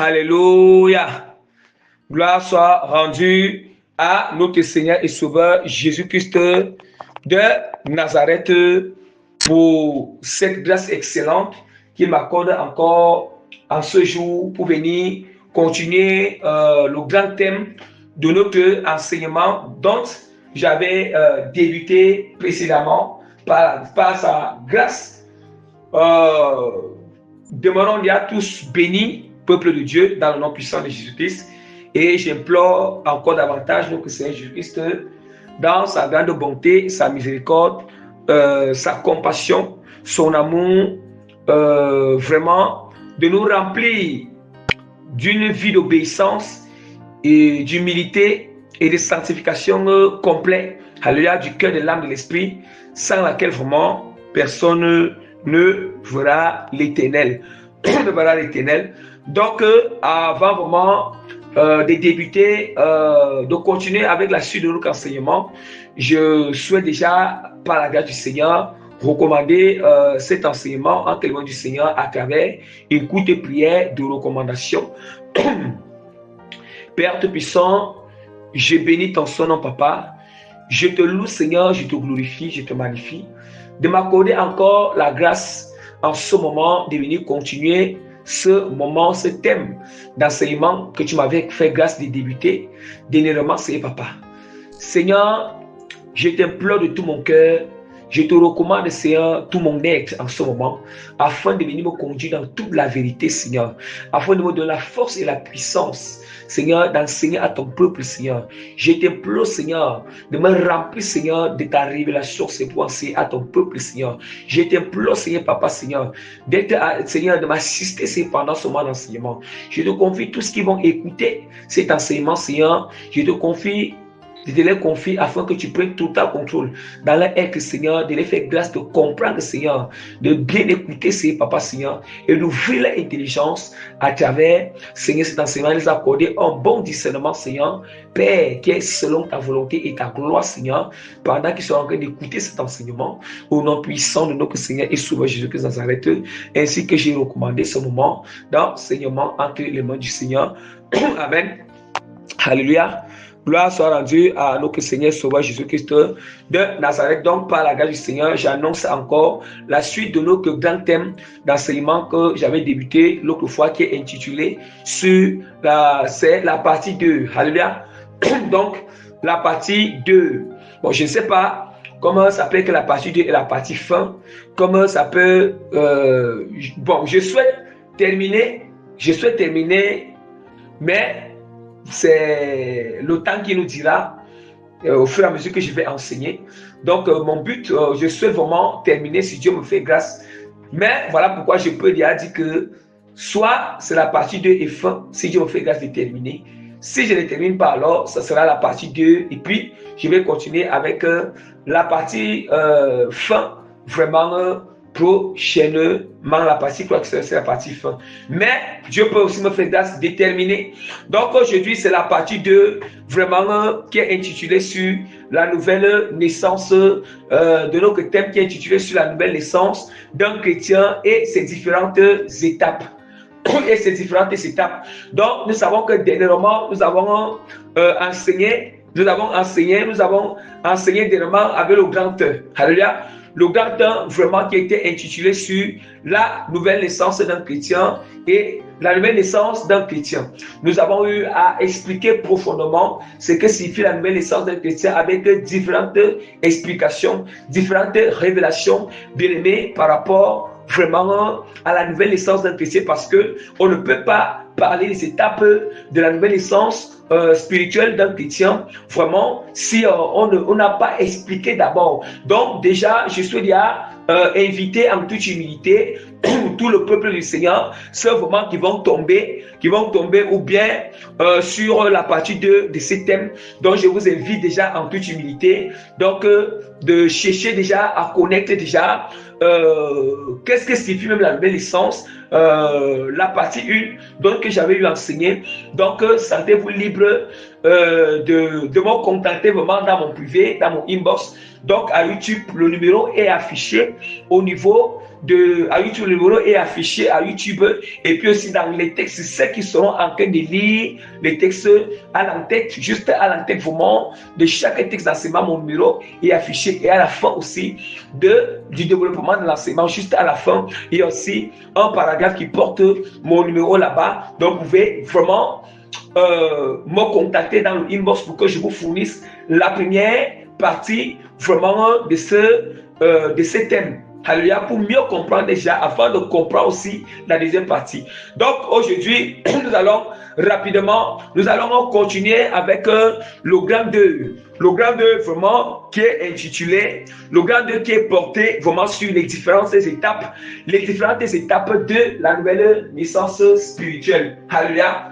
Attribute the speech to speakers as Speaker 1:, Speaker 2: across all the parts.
Speaker 1: Alléluia. Gloire soit rendue à notre Seigneur et Sauveur Jésus-Christ de Nazareth pour cette grâce excellente qu'il m'accorde encore en ce jour pour venir continuer le grand thème de notre enseignement dont j'avais débuté précédemment par sa grâce. Demeurons à tous bénis, peuple de Dieu, dans le nom puissant de Jésus-Christ. Et j'implore encore davantage notre Seigneur Jésus-Christ, dans sa grande bonté, sa miséricorde, sa compassion, son amour, vraiment, de nous remplir d'une vie d'obéissance et d'humilité et de sanctification complète, alléluia, du cœur, de l'âme, de l'esprit, sans laquelle vraiment personne ne verra l'éternel. Ne verra l'éternel. Donc, avant vraiment de débuter, de continuer avec la suite de notre enseignement, je souhaite déjà, par la grâce du Seigneur, recommander cet enseignement en témoin du Seigneur à travers une courte prière de recommandation. Père Tout-Puissant, je bénis ton nom, Papa. Je te loue, Seigneur, je te glorifie, je te magnifie, de m'accorder encore la grâce en ce moment de venir continuer ce moment, ce thème d'enseignement que tu m'avais fait grâce de débuter. Dernièrement, Seigneur Papa. Seigneur, je t'implore de tout mon cœur, je te recommande, Seigneur, tout mon être en ce moment, afin de venir me conduire dans toute la vérité, Seigneur, afin de me donner la force et la puissance, Seigneur, d'enseigner à ton peuple, Seigneur. Je t'implore, Seigneur, de me remplir, Seigneur, de ta révélation, c'est pour enseigner à ton peuple, Seigneur. Je t'implore, Seigneur, Papa, Seigneur, d'être, Seigneur, de m'assister, Seigneur, pendant ce moment d'enseignement. Je te confie tous qui vont écouter cet enseignement, Seigneur. Je te confie, je te les confie afin que tu prennes tout ta contrôle dans leur être, Seigneur, de les faire grâce de comprendre, Seigneur, de bien écouter, Seigneur, Papa, Seigneur, et d'ouvrir leur intelligence à travers, Seigneur, cet enseignement, les accorder un bon discernement, Seigneur, Père, qui est selon ta volonté et ta gloire, Seigneur, pendant qu'ils sont en train d'écouter cet enseignement, au nom puissant de notre Seigneur et Sauveur Jésus-Christ Nazareth, ainsi que j'ai recommandé ce moment d'enseignement entre les mains du Seigneur. Amen. Alléluia. Gloire soit rendue à notre Seigneur Sauveur Jésus-Christ de Nazareth. Donc, par la grâce du Seigneur, j'annonce encore la suite de notre grand thème d'enseignement que j'avais débuté l'autre fois, qui est intitulé sur c'est la partie 2. Alléluia. Donc, la partie 2. Bon, je ne sais pas comment ça peut être la partie 2 et la partie fin. Comment ça peut... bon, je souhaite terminer, mais c'est le temps qui nous dira au fur et à mesure que je vais enseigner. Donc, mon but, je souhaite vraiment terminer si Dieu me fait grâce. Mais voilà pourquoi je peux dire que soit c'est la partie 2 et fin, si Dieu me fait grâce de terminer. Si je ne termine pas, alors ça sera la partie 2. Et puis, je vais continuer avec la partie fin, vraiment prochainement, la partie, je crois que c'est la partie fin. Mais Dieu peut aussi me faire grâce de terminer. Donc aujourd'hui, c'est la partie 2, vraiment, qui est intitulée sur la nouvelle naissance, de notre thème qui est intitulé sur la nouvelle naissance d'un chrétien et ses différentes étapes. Donc, nous savons que dernièrement, nous avons enseigné dernièrement avec le grand heure. Alléluia. Le grand temps vraiment qui a été intitulé sur la nouvelle naissance d'un chrétien et la nouvelle naissance d'un chrétien. Nous avons eu à expliquer profondément ce que signifie la nouvelle naissance d'un chrétien avec différentes explications, différentes révélations bien aimées par rapport vraiment à la nouvelle naissance d'un chrétien, parce que on ne peut pas parler des étapes de la nouvelle naissance spirituelle d'un chrétien vraiment si on n'a pas expliqué d'abord. Donc déjà, je suis déjà invité en toute humilité tout le peuple du Seigneur, ceux vraiment qui vont tomber ou bien sur la partie 2 de ce thème. Donc je vous invite déjà en toute humilité donc de chercher déjà à connaître déjà qu'est-ce que signifie même la nouvelle naissance, la partie 1 donc que j'avais eu enseigné. Donc sentez-vous libre de me contacter vraiment dans mon privé, dans mon inbox. Donc à YouTube, le numéro est affiché au niveau à YouTube, le numéro est affiché à YouTube. Et puis aussi dans les textes, ceux qui seront en train de lire les textes à l'entête, juste à l'entête vraiment de chaque texte d'enseignement, mon numéro est affiché. Et à la fin aussi du développement de l'enseignement, juste à la fin, il y a aussi un paragraphe qui porte mon numéro là-bas. Donc vous pouvez vraiment me contacter dans le inbox pour que je vous fournisse la première partie vraiment de ce thème. Alléluia, pour mieux comprendre déjà, afin de comprendre aussi la deuxième partie. Donc aujourd'hui, nous allons rapidement, continuer avec le grand 2. Le grand 2 vraiment qui est intitulé, le grand 2 qui est porté vraiment sur les différentes étapes de la nouvelle naissance spirituelle. Alléluia.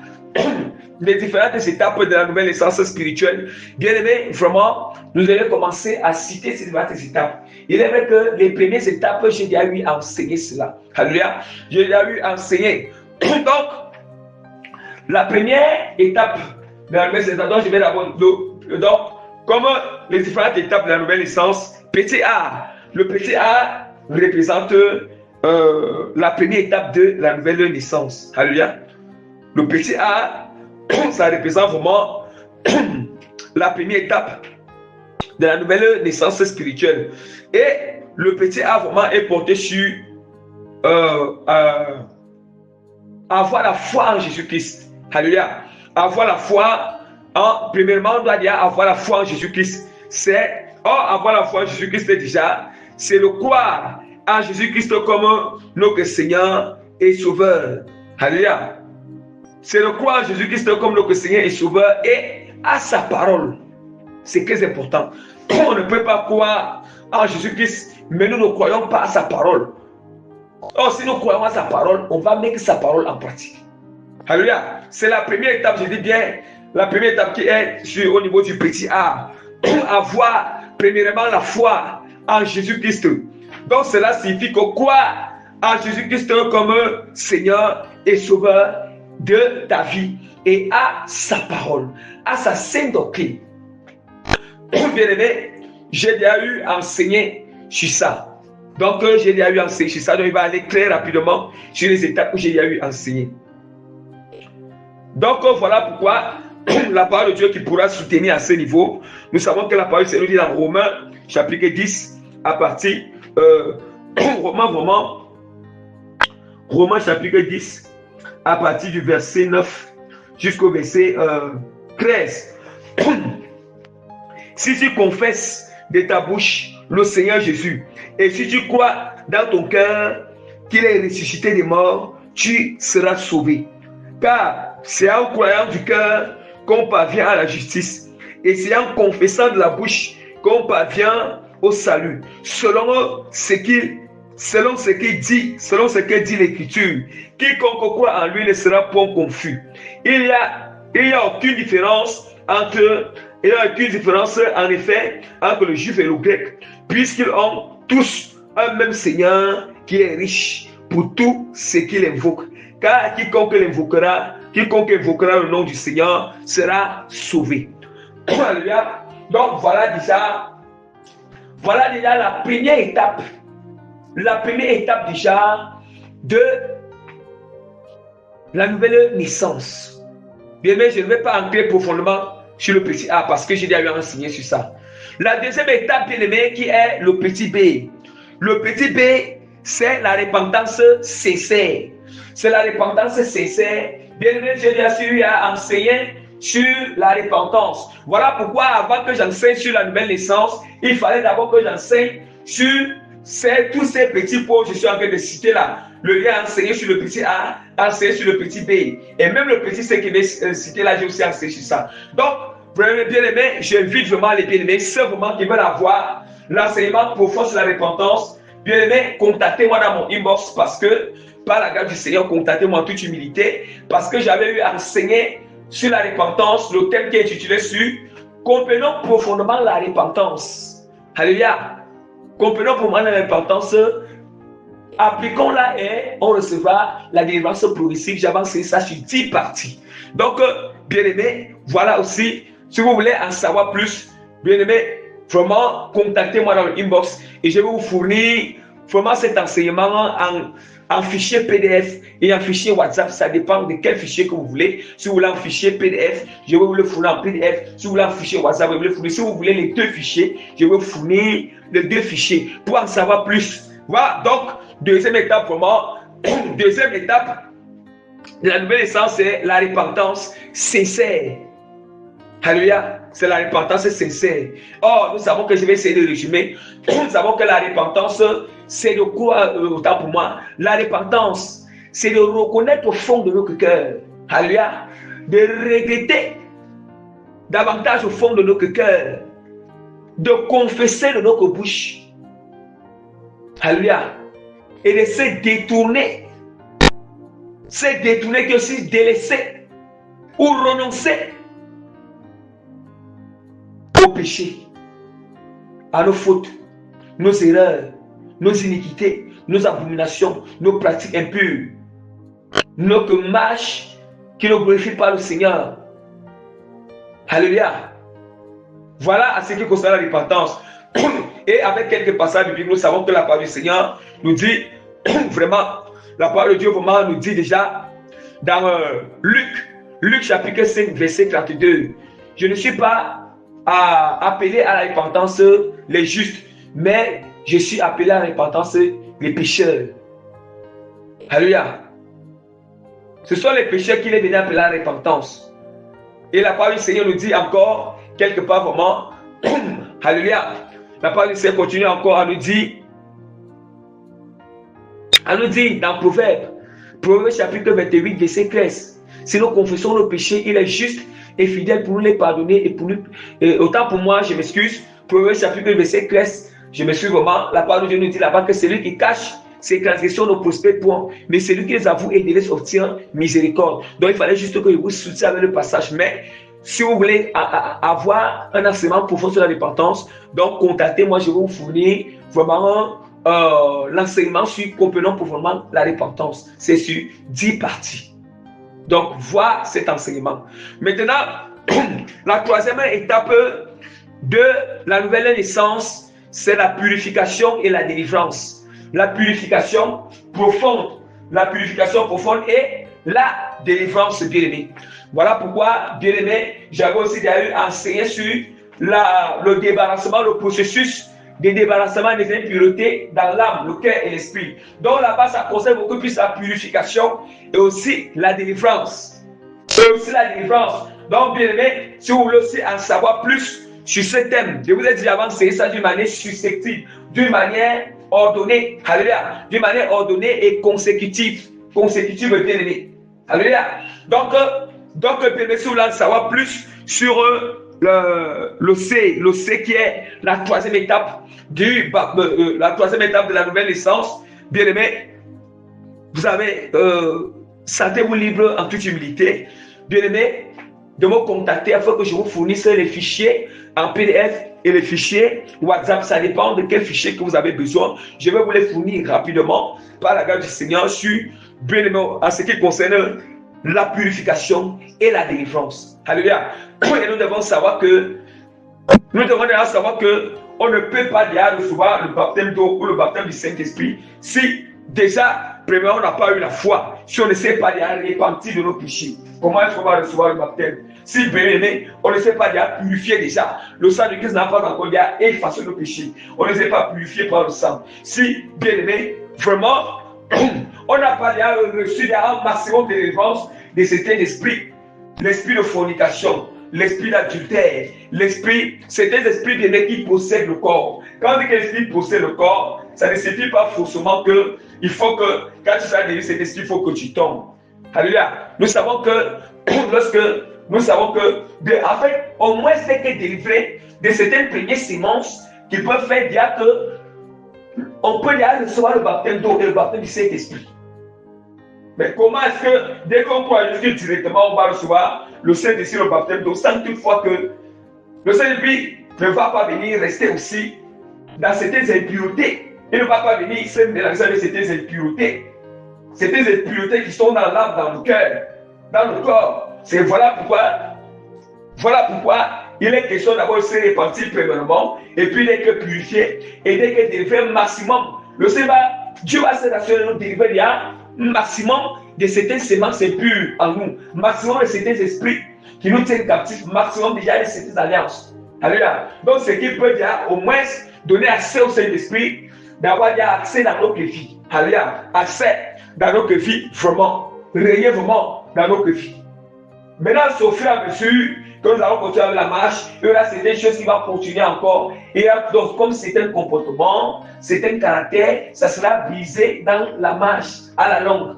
Speaker 1: Les différentes étapes de la nouvelle naissance spirituelle. Bien aimé, vraiment, nous allons commencer à citer ces différentes étapes. Il est vrai que les premières étapes, j'ai déjà eu à enseigner cela. Alléluia. J'ai déjà eu à enseigner. Donc, la première étape de la nouvelle naissance, donc je vais d'abord, donc, comme les différentes étapes de la nouvelle naissance, petit A. Le petit A représente la première étape de la nouvelle naissance. Alléluia. Le petit A, ça représente vraiment la première étape de la nouvelle naissance spirituelle. Et le petit A vraiment est porté sur avoir la foi en Jésus-Christ. Alléluia. Avoir la foi premièrement, on doit dire avoir la foi en Jésus-Christ. Avoir la foi en Jésus-Christ déjà, c'est le croire en Jésus-Christ comme notre Seigneur et Sauveur. Alléluia. C'est le croire en Jésus-Christ comme notre Seigneur et Sauveur et à sa parole. C'est très important. On ne peut pas croire en Jésus-Christ, mais nous ne croyons pas à sa parole. Or, si nous croyons à sa parole, on va mettre sa parole en pratique. Alléluia. C'est la première étape, je dis bien, la première étape qui est au niveau du petit A. Avoir premièrement la foi en Jésus-Christ. Donc, cela signifie que croire en Jésus-Christ comme Seigneur et Sauveur de ta vie et à sa parole, à sa sainte doctrine. Bien aimé, j'ai déjà eu à enseigner sur ça. Donc, j'ai déjà eu à enseigner sur ça. Donc, il va aller très rapidement sur les étapes où j'ai déjà eu à enseigner. Donc, voilà pourquoi la parole de Dieu qui pourra soutenir à ce niveau. Nous savons que la parole, c'est nous dit dans Romains, chapitre 10, à partir Romains, chapitre 10, à partir du verset 9 jusqu'au verset 13. Si tu confesses de ta bouche le Seigneur Jésus, et si tu crois dans ton cœur qu'il est ressuscité des morts, tu seras sauvé. Car c'est en croyant du cœur qu'on parvient à la justice, et c'est en confessant de la bouche qu'on parvient au salut, selon ce que dit l'Écriture. Quiconque croit en lui ne sera point confus. Il y a aucune différence en effet entre le juif et le grec, puisqu'ils ont tous un même Seigneur qui est riche pour tout ce qu'il invoque. Car quiconque invoquera le nom du Seigneur sera sauvé. Alléluia. Donc voilà déjà la première étape. La première étape déjà de la nouvelle naissance. Bien, mais je ne vais pas entrer profondément sur le petit A parce que j'ai déjà enseigné sur ça. La deuxième étape, bien aimé, qui est le petit B. Le petit B, c'est la repentance sincère. C'est la repentance sincère. Bien aimé, j'ai déjà eu à enseigner sur la repentance. Voilà pourquoi avant que j'enseigne sur la nouvelle naissance, il fallait d'abord que j'enseigne sur tous ces petits points que je suis en train de citer là. Le lien enseigné sur le petit A, enseigné sur le petit B. Et même le petit C qui est cité là, j'ai aussi enseigné sur ça. Donc, vraiment bien aimé, j'invite vraiment les bien aimés, ceux vraiment qui veulent avoir l'enseignement profond sur la repentance, bien aimé, contactez-moi dans mon inbox parce que, par la grâce du Seigneur, contactez-moi en toute humilité parce que j'avais eu à enseigner sur la repentance, le thème qui est intitulé sur comprenons profondément la repentance. Alléluia. Comprenons profondément la repentance, appliquons-la et on recevra la délivrance progressive. J'avais enseigné ça sur 10 parties. Donc, bien aimé, voilà aussi, si vous voulez en savoir plus, bien aimé, vraiment, contactez-moi dans le inbox et je vais vous fournir vraiment cet enseignement en fichier PDF et en fichier WhatsApp. Ça dépend de quel fichier que vous voulez. Si vous voulez en fichier PDF, je vais vous le fournir en PDF. Si vous voulez en fichier WhatsApp, je vais vous le fournir. Si vous voulez les deux fichiers, je vais vous fournir les deux fichiers pour en savoir plus. Voilà, donc, deuxième étape, vraiment, deuxième étape de la nouvelle naissance, c'est la repentance sincère. Alléluia, c'est la repentance sincère. Or, nous savons que je vais essayer de résumer. Nous savons que la repentance, c'est de quoi, autant pour moi, la repentance, c'est de reconnaître au fond de notre cœur, alléluia, de regretter davantage au fond de notre cœur, de confesser de notre bouche, alléluia, et de se détourner que aussi délaisser ou renoncer au péché, à nos fautes, nos erreurs, nos iniquités, nos abominations, nos pratiques impures, notre marche qui ne glorifie pas le Seigneur. Alléluia. Voilà à ce qui concerne la repentance. Et avec quelques passages bibliques, nous savons que la parole du Seigneur nous dit vraiment, la parole de Dieu vraiment nous dit déjà dans Luc chapitre 5 verset 32, je ne suis pas appelé à la repentance les justes, mais je suis appelé à la repentance les pécheurs. Alléluia. Ce sont les pécheurs qui les venu appeler à la repentance. Et la parole du Seigneur nous dit encore, quelque part vraiment, alléluia, la parole du Seigneur continue encore à nous dire dans Proverbe chapitre 28, verset 13, si nous confessons nos péchés, il est juste et fidèle pour nous les pardonner et pour nous. Autant pour moi, je m'excuse. Proverbe chapitre verset 13, je m'excuse vraiment. La parole de Dieu nous dit là-bas que celui qui cache ses transgressions ne prospère point, mais celui qui les avoue et les laisse obtient miséricorde. Donc il fallait juste que je vous soutienne avec le passage. Mais si vous voulez avoir un enseignement profond sur la repentance, donc contactez-moi, je vais vous fournir vraiment l'enseignement sur comprenant profondément la repentance. C'est sur 10 parties. Donc, voir cet enseignement. Maintenant, la troisième étape de la nouvelle naissance, c'est la purification et la délivrance. La purification profonde et la délivrance, bien-aimé. Voilà pourquoi, bien-aimé, j'avais aussi d'ailleurs enseigné sur le débarrassement, le processus de débarrassement des impuretés dans l'âme, le cœur et l'esprit. Donc là-bas, ça concerne beaucoup plus la purification et aussi la délivrance. Donc, bien aimé, si vous voulez aussi en savoir plus sur ce thème, je vous ai dit avant, c'est ça d'une manière susceptible, d'une manière ordonnée, alléluia, d'une manière ordonnée et consécutive, bien aimé. Alléluia. Donc, bien aimé, si vous voulez en savoir plus sur le C qui est la troisième étape de la nouvelle naissance, bien aimé, vous avez sentez-vous libre en toute humilité, bien aimé, de me contacter afin que je vous fournisse les fichiers en PDF et les fichiers WhatsApp. Ça dépend de quel fichier que vous avez besoin. Je vais vous les fournir rapidement par la grâce du Seigneur sur, bien aimé, en ce qui concerne la purification et la délivrance. Alléluia. Et nous devons savoir que on ne peut pas déjà recevoir le baptême d'eau ou le baptême du Saint-Esprit si déjà, premièrement, on n'a pas eu la foi, si on ne sait pas déjà repentir de nos péchés. Comment est-ce qu'on va recevoir le baptême? Si, bien aimé, on ne sait pas déjà purifier déjà. Le sang de Christ n'a pas encore déjà effacé nos péchés. On ne sait pas purifier par le sang. Si, bien aimé, vraiment, on n'a pas déjà reçu un maximum de délivrance de cet esprit, l'esprit de fornication, l'esprit d'adultère, c'est un esprit bien qui possède le corps. Quand on dit que l'esprit possède le corps, ça ne signifie pas forcément que il faut que, quand tu seras délivré cet esprit, il faut que tu tombes. Alléluia. Nous savons que, en fait, au moins c'est que délivré de certaines premières semences qui peuvent faire dire que on peut déjà recevoir le baptême d'eau et le baptême du Saint-Esprit. Mais comment est-ce que, dès qu'on croit à Jésus directement, on va recevoir le Saint-Esprit, le baptême d'eau, sans toutefois que le Saint-Esprit ne va pas venir rester aussi dans certaines impuretés. Il ne va pas venir se mélanger avec certaines impuretés. Certaines impuretés qui sont dans l'âme, dans le cœur, dans le corps. C'est voilà pourquoi il est question d'abord de se repentir premièrement, et puis dès que purifié, et dès que délivré maximum le Seigneur Dieu va se rassurer de nous délivrer. Il y a un maximum de certaines semences impures en nous, maximum de certains esprits qui nous tiennent captifs, maximum déjà de certaines alliances. Alléluia. Donc, ce qui peut déjà au moins donner accès au Saint-Esprit, d'avoir déjà accès dans notre vie. Alléluia. Accès dans notre vie, vraiment. Régner vraiment dans notre vie. Maintenant, c'est au fur et à mesure que nous allons continuer avec la marche, il y aura certaines choses qui vont continuer encore. Et donc, comme certains comportements, certains caractères, ça sera brisé dans la marche, à la longue.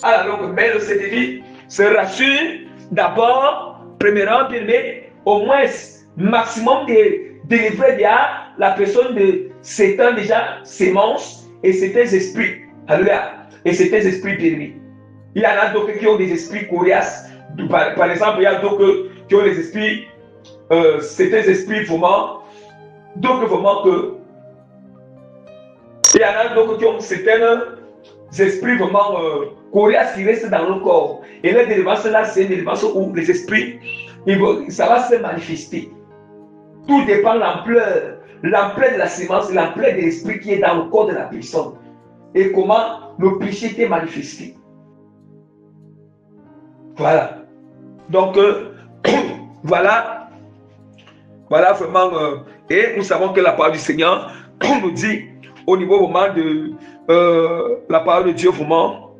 Speaker 1: À la longue. Mais le Saint-Esprit se rassure d'abord, premièrement, au moins, maximum de délivrer la personne de certains déjà sémences et certains esprits. Alléluia. Et certains esprits périmés. Il y en a d'autres qui ont des esprits coriaces. Par exemple, il y a d'autres qui ont des esprits, certains esprits vraiment, d'autres vraiment que. Il y en a d'autres qui ont certains esprits vraiment coriaces qui restent dans le corps. Et la délivrance là, c'est une délivrance où les esprits, ça va se manifester. Tout dépend de l'ampleur de la sémence, l'ampleur de l'esprit qui est dans le corps de la personne. Et comment le péché était manifesté. Voilà. Donc, voilà vraiment. Et nous savons que la parole du Seigneur nous dit au niveau vraiment de la parole de Dieu, vraiment.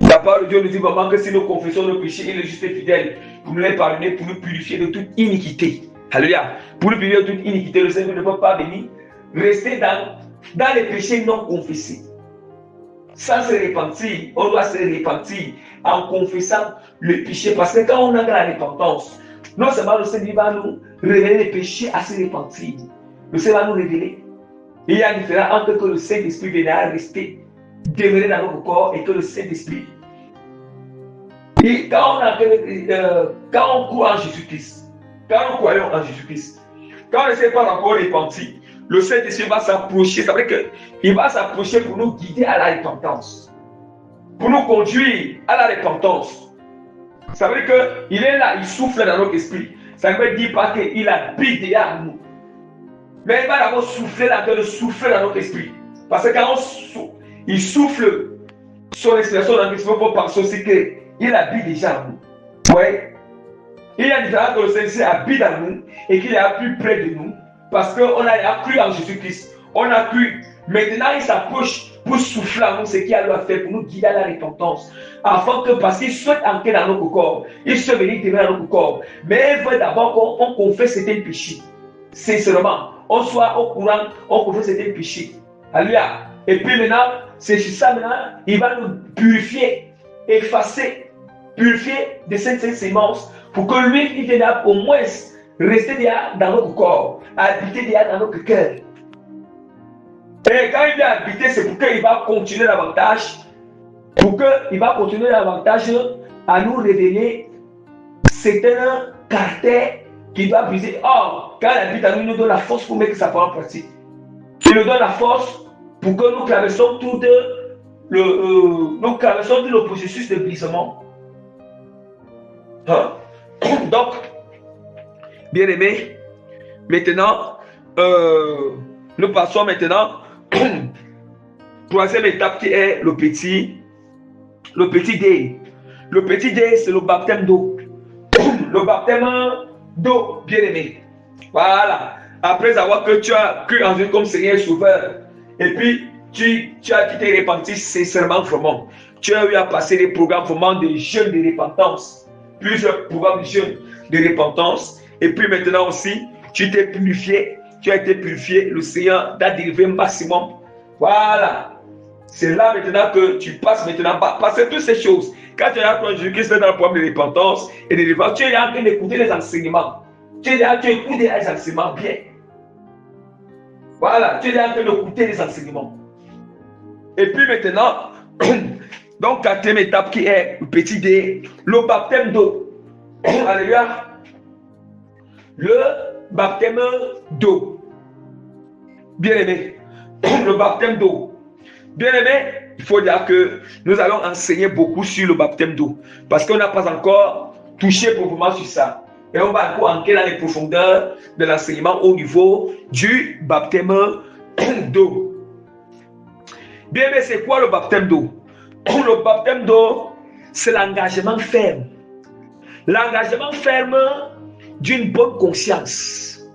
Speaker 1: La parole de Dieu nous dit vraiment que si nous confessons nos péchés, il est juste et fidèle pour nous les pardonner, pour nous purifier de toute iniquité. Alléluia. Pour nous purifier de toute iniquité, le Seigneur ne peut pas venir rester dans les péchés non confessés. Sans se repentir, on doit se repentir en confessant le péché. Parce que quand on a de la repentance, non seulement le Seigneur va nous révéler les péchés à se repentir, le Seigneur va nous révéler. Et il y a une différence entre que le Saint-Esprit viendra rester, demeurer dans notre corps et que le Saint-Esprit. Et quand on croit en Jésus-Christ, quand nous croyons en Jésus-Christ, quand on ne s'est pas encore repenti, le Saint-Esprit va s'approcher. Ça veut dire qu'il va s'approcher pour nous guider à la repentance. Pour nous conduire à la repentance. Ça veut dire qu'il est là, il souffle dans notre esprit. Ça ne veut dire pas qu'il habite derrière nous. Mais il va d'abord souffler dans notre esprit. Parce que quand il souffle son expression dans notre esprit, il faut penser aussi qu'il habite déjà en nous. Ouais. Il y a une différence que le Seigneur habite en nous et qu'il est plus près de nous. Parce qu'on a cru en Jésus-Christ. On a cru. Maintenant, il s'approche pour souffler en nous ce qu'il a à faire pour nous guider à la repentance. Afin que, parce qu'il souhaite entrer dans notre corps, il souhaite venir demeurer dans notre corps. Mais il veut d'abord qu'on confesse certains péchés. Sincèrement, on soit au courant, on confesse certains péchés. Alléluia. Et puis maintenant, c'est sur ça maintenant, il va nous purifier, effacer, purifier de cette sémence pour que lui, il vienne au moins rester derrière dans notre corps, habiter derrière dans notre cœur. Et quand il vient habiter, c'est pour qu'il va continuer davantage, à nous révéler certains caractères qui doivent viser. Or, quand il habite à nous, il nous donne la force pour mettre sa parole en pratique. Il nous donne la force pour que nous traversons tout le processus de brisement. Hein? Donc, bien aimé, maintenant, nous passons maintenant troisième étape qui est le petit dé. Le petit dé, c'est le baptême d'eau. Le baptême d'eau, bien aimé. Voilà. Après avoir que tu as cru en Dieu comme Seigneur et Sauveur, et puis tu t'es repenti sincèrement, vraiment. Tu as eu à passer des programmes vraiment de jeûne de repentance. Plusieurs programmes de jeûne de repentance. Et puis maintenant aussi, tu t'es purifié. Tu as été purifié. Le Seigneur t'a délivré un maximum. Voilà. C'est là maintenant que tu passes maintenant. Parce que toutes ces choses, quand tu es là, Jésus-Christ dans le programme de repentance et de délivrance, tu es là en train d'écouter les enseignements. Tu es là, tu écoutes les enseignements bien. Voilà, tu es là en train d'écouter les enseignements. Et puis maintenant, donc quatrième étape qui est le petit dé, le baptême d'eau. Alléluia. Le baptême d'eau. Bien aimé, le baptême d'eau. Bien aimé, il faut dire que nous allons enseigner beaucoup sur le baptême d'eau. Parce qu'on n'a pas encore touché proprement sur ça. Et on va encore entrer dans les profondeurs de l'enseignement au niveau du baptême d'eau. Bien, mais c'est quoi le baptême d'eau? Le baptême d'eau, c'est l'engagement ferme. L'engagement ferme d'une bonne conscience.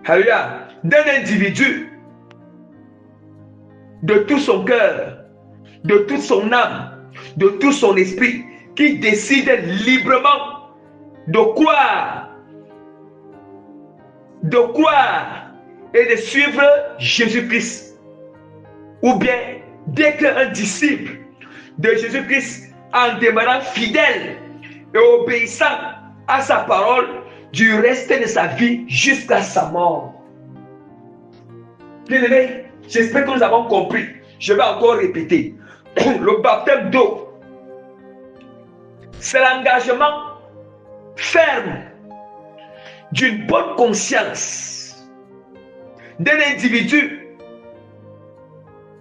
Speaker 1: Alléluia. D'un individu, de tout son cœur, de toute son âme, de tout son esprit, qui décide librement de croire et de suivre Jésus-Christ. Ou bien d'être un disciple de Jésus-Christ en demeurant fidèle et obéissant à sa parole du reste de sa vie jusqu'à sa mort. Bien-aimés, j'espère que nous avons compris. Je vais encore répéter. Le baptême d'eau, c'est l'engagement ferme d'une bonne conscience d'un individu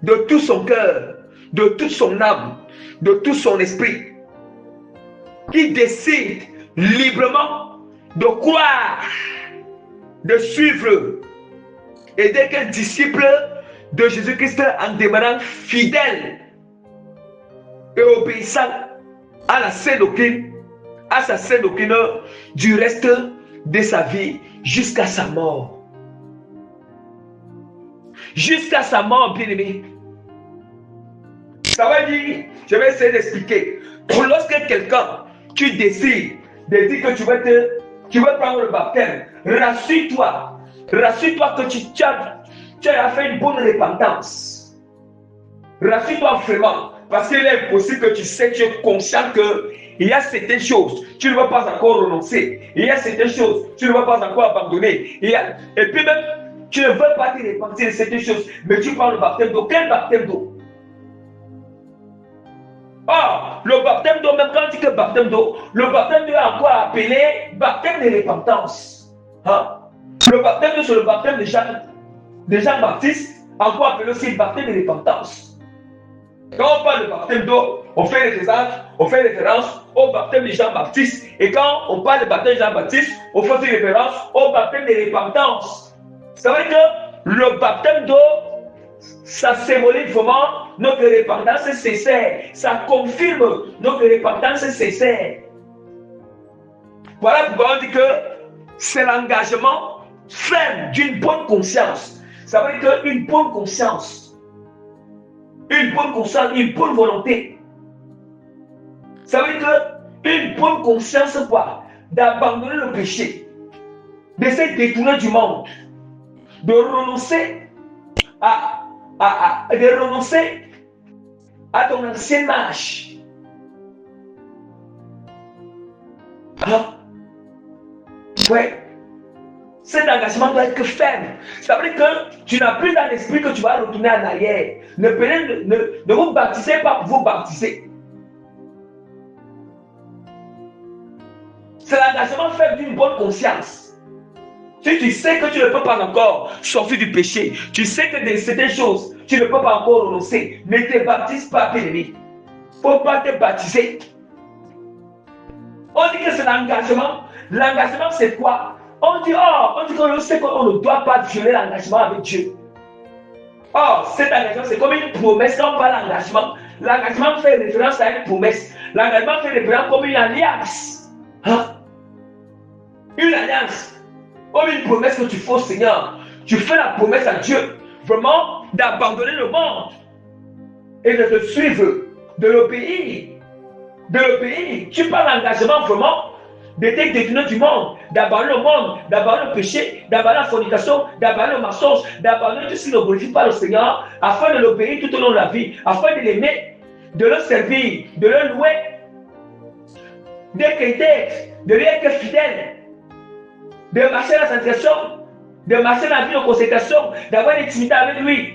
Speaker 1: de tout son cœur, de toute son âme, de tout son esprit, qui décide librement de croire, de suivre et d'être un disciple de Jésus-Christ en demeurant fidèle et obéissant à la sainte doctrine, à sa sainte doctrine du reste de sa vie jusqu'à sa mort. Jusqu'à sa mort, bien-aimé. Ça veut dire, je vais essayer d'expliquer. Lorsque quelqu'un, tu décides de dire que tu veux prendre le baptême, rassure-toi que tu as fait une bonne repentance. Rassure-toi vraiment, parce qu'il est possible que tu sais, tu es conscient qu'il y a certaines choses, tu ne vas pas encore renoncer. Il y a certaines choses, tu ne vas pas encore abandonner. Et puis même, tu ne veux pas te repentir de certaines choses, mais tu prends le baptême d'eau. Quel baptême d'eau? Ah, le baptême d'eau, même quand on dit que baptême d'eau, le baptême d'eau est encore appelé baptême de repentance. Hein? Le baptême d'eau, c'est le baptême de Jean-Baptiste, encore appelé aussi baptême de repentance. Quand on parle de baptême d'eau, on fait référence au baptême de Jean-Baptiste. Et quand on parle de baptême de Jean-Baptiste, on fait aussi référence au baptême de repentance. C'est vrai que le baptême d'eau, ça symbolise vraiment notre repentance sincère. Ça confirme notre repentance sincère. Voilà pourquoi on dit que c'est l'engagement ferme d'une bonne conscience. Ça veut dire qu'une bonne conscience, une bonne volonté. Ça veut dire qu'une bonne conscience, quoi, d'abandonner le péché, de se détourner du monde, de renoncer à ton ancien âge. Hein? Ouais. Cet engagement doit être ferme. Ça veut dire que tu n'as plus dans l'esprit que tu vas retourner en arrière. Ne vous baptisez pas pour vous baptiser. C'est l'engagement ferme d'une bonne conscience. Si tu sais que tu ne peux pas encore sortir du péché, tu sais que de certaines choses, tu ne peux pas encore renoncer, ne te baptise pas, bien-aimé. Il ne faut pas te baptiser. On dit que c'est l'engagement. L'engagement, c'est quoi? On dit qu'on sait qu'on ne doit pas violer l'engagement avec Dieu. Or, cet engagement, c'est comme une promesse. Quand on parle d'engagement, l'engagement fait référence à une promesse. L'engagement fait référence comme une alliance. Hein? Une alliance. Comme une promesse que tu fais au Seigneur. Tu fais la promesse à Dieu, vraiment, d'abandonner le monde et de te suivre, de l'obéir. Tu prends l'engagement vraiment de te détourner du monde, d'abandonner le monde, d'abandonner le péché, d'abandonner la fornication, d'abandonner le mensonge, d'abandonner tout ce qui ne glorifie pas le Seigneur, afin de l'obéir tout au long de la vie, afin de l'aimer, de le servir, de le louer, d'être fidèle, de lui être fidèle, de marcher dans la sanctification, de marcher dans la vie de consécration, d'avoir une intimité avec lui.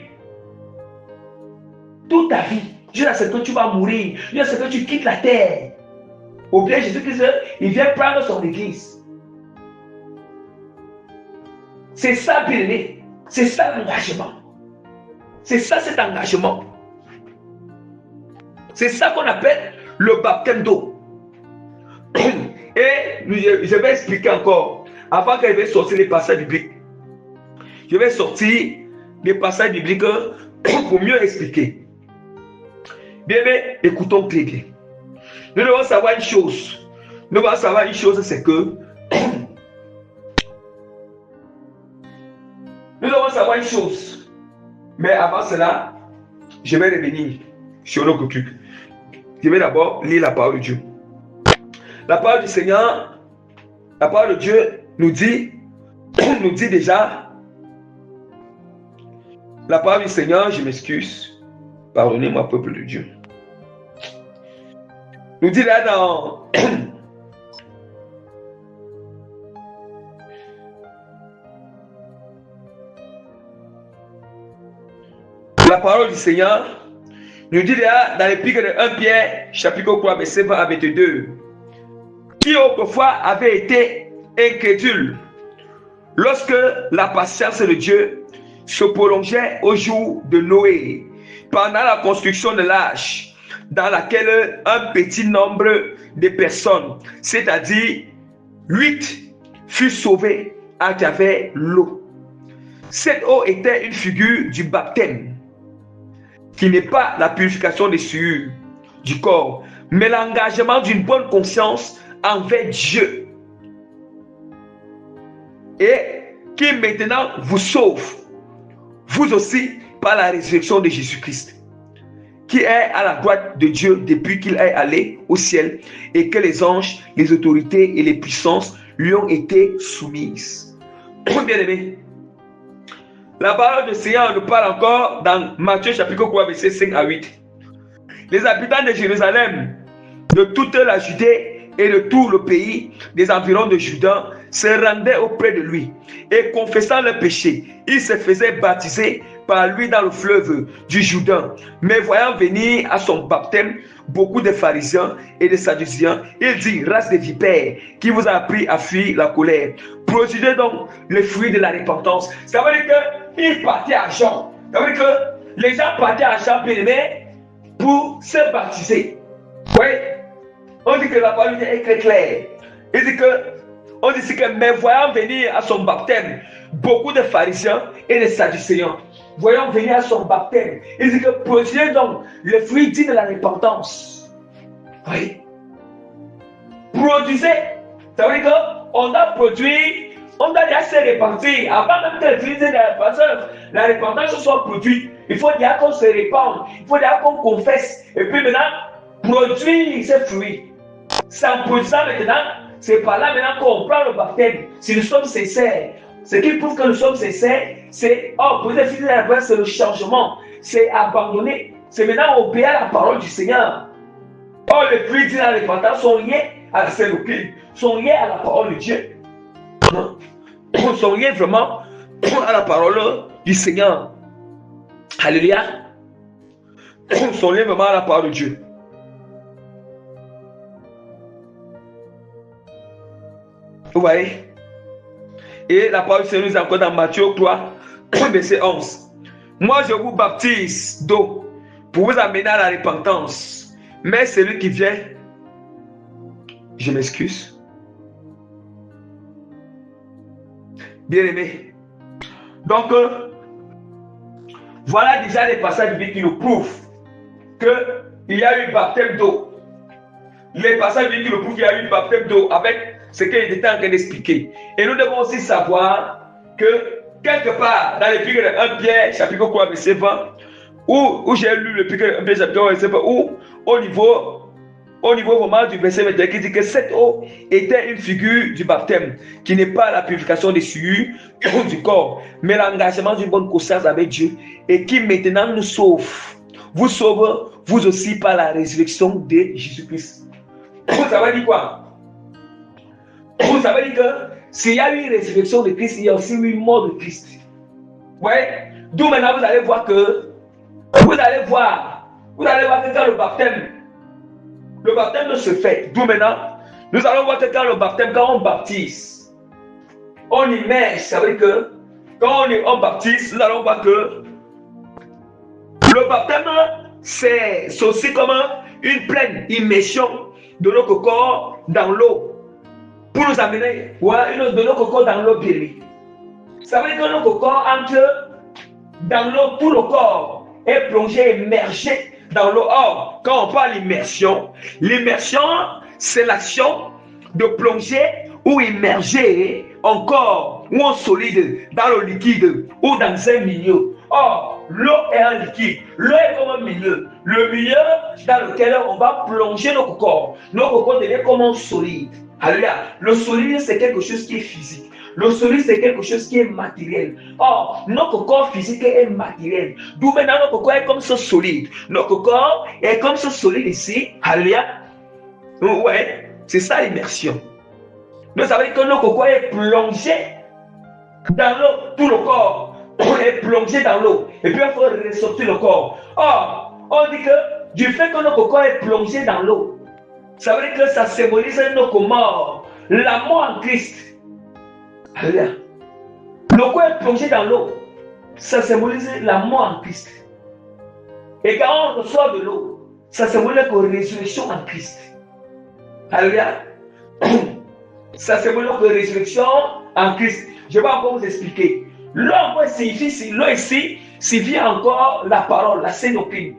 Speaker 1: Toute ta vie, jusqu'à ce que tu vas mourir, jusqu'à ce que tu quittes la terre. Au bien Jésus-Christ, il vient prendre son église. C'est ça, bien-aimé. C'est ça l'engagement. C'est ça cet engagement. C'est ça qu'on appelle le baptême d'eau. Et je vais expliquer encore, avant qu'elle vienne sortir les passages bibliques. je vais sortir des passages bibliques pour mieux expliquer. Bien, mais écoutons très bien. Nous devons savoir une chose. Nous devons savoir une chose, c'est que nous devons savoir une chose. Mais avant cela, je vais revenir sur notre truc. Je vais d'abord lire la parole de Dieu. La parole du Seigneur, la parole de Dieu nous dit déjà, la parole du Seigneur, je m'excuse, pardonnez-moi, peuple de Dieu. Nous dit là dans la parole du Seigneur, nous dit là dans l'épître de 1 Pierre, chapitre 3, verset 20 à 22, qui autrefois avait été incrédule lorsque la patience de Dieu se prolongeait au jour de Noé, pendant la construction de l'arche, dans laquelle un petit nombre de personnes, c'est-à-dire 8, furent sauvées à travers l'eau. Cette eau était une figure du baptême, qui n'est pas la purification des souillures du corps, mais l'engagement d'une bonne conscience envers Dieu, et qui maintenant vous sauve, vous aussi, par la résurrection de Jésus-Christ, qui est à la droite de Dieu depuis qu'il est allé au ciel, et que les anges, les autorités et les puissances lui ont été soumises. Bien aimé, la parole du Seigneur nous parle encore dans Matthieu chapitre 3, verset 5 à 8. Les habitants de Jérusalem, de toute la Judée et de tout le pays des environs de Juda se rendaient auprès de lui et confessant leurs péchés, ils se faisaient baptiser par lui dans le fleuve du Jourdain. Mais voyant venir à son baptême beaucoup de pharisiens et de sadduciens, il dit: race de vipères, qui vous a appris à fuir la colère, produisez donc le fruit de la repentance. Ça veut dire qu'il partait à Jean. Ça veut dire que les gens partaient à Jean bien-aimé pour se baptiser. Oui, on dit que la parole est très claire. Il dit que, on dit que, mais voyant venir à son baptême beaucoup de pharisiens et de sadducéens, voyons venir à son baptême, il dit que produisez donc le fruit dit de la repentance. Oui. Produisez. Ça veut dire qu'on doit produire, on doit déjà se repentir. Avant même que le fruit de la repentance soit produit, il faut déjà qu'on se répande, il faut déjà qu'on confesse. Et puis maintenant, produire ces fruits. Sans produisant maintenant, c'est par là maintenant qu'on prend le baptême. Si nous sommes sincères, ce qui prouve que nous sommes sincères, c'est pour les filles de la grâce, c'est le changement, c'est abandonner, c'est maintenant obéir à la parole du Seigneur. Or, les fruits de la repentance sont liés à la Saint-Esprit, sont liés à la parole de Dieu, sont liés vraiment à la parole du Seigneur. Alléluia. Sont liés vraiment à la parole de Dieu. Vous voyez? Et la parole du Seigneur nous encore dans Matthieu 3, verset 11. Moi, je vous baptise d'eau pour vous amener à la repentance. Mais celui qui vient, je m'excuse. Bien aimé. Donc, voilà déjà les passages bibliques qui nous prouvent qu'il y a eu baptême d'eau. Les passages bibliques qui nous prouvent qu'il y a eu baptême d'eau avec ce qu'il était en train d'expliquer. Et nous devons aussi savoir que quelque part dans l'épître de 1 Pierre, chapitre 3, verset 20, où j'ai lu l'épître de 1 Pierre, chapitre 3, verset 20, où au niveau vraiment du verset 21, qui dit que cette eau était une figure du baptême, qui n'est pas la purification des souillures du corps, mais l'engagement d'une bonne conscience avec Dieu, et qui maintenant nous sauve. Vous sauve, vous aussi, par la résurrection de Jésus-Christ. Ça veut dire quoi? Vous savez dire que s'il y a eu une résurrection de Christ, il y a aussi eu une mort de Christ. Ouais. D'où maintenant vous allez voir que quand le baptême se fait. D'où maintenant, nous allons voir que quand le baptême, quand on baptise, on immerge. Ça veut dire que quand on baptise, nous allons voir que le baptême, c'est aussi comme une pleine immersion de notre corps dans l'eau. Pour nous amener de notre corps dans l'eau bien. Ça veut dire que notre corps entre dans l'eau, tout le corps est plongé, immergé dans l'eau. Or, quand on parle d'immersion, l'immersion, c'est l'action de plonger ou immerger un corps ou un solide dans le liquide ou dans un milieu. Or, l'eau est un liquide. L'eau est comme un milieu. Le milieu dans lequel on va plonger notre corps. Notre corps devient comme un solide. Alléluia. Le solide, c'est quelque chose qui est physique. Le solide, c'est quelque chose qui est matériel. Or, notre corps physique est matériel. D'où maintenant notre corps est comme ce solide. Notre corps est comme ce solide ici. Alléluia. Ouais, c'est ça l'immersion. Donc, ça veut dire que notre corps est plongé dans l'eau. Tout le corps est plongé dans l'eau. Et puis, il faut ressortir le corps. Or, on dit que du fait que notre corps est plongé dans l'eau, ça veut dire que ça symbolise notre mort. La mort en Christ. Alléluia. Le corps est plongé dans l'eau. Ça symbolise la mort en Christ. Et quand on reçoit de l'eau, ça symbolise la résurrection en Christ. Alléluia. Ça symbolise la résurrection en Christ. Je vais encore vous expliquer. L'eau ici signifie encore la parole, la sainte doctrine.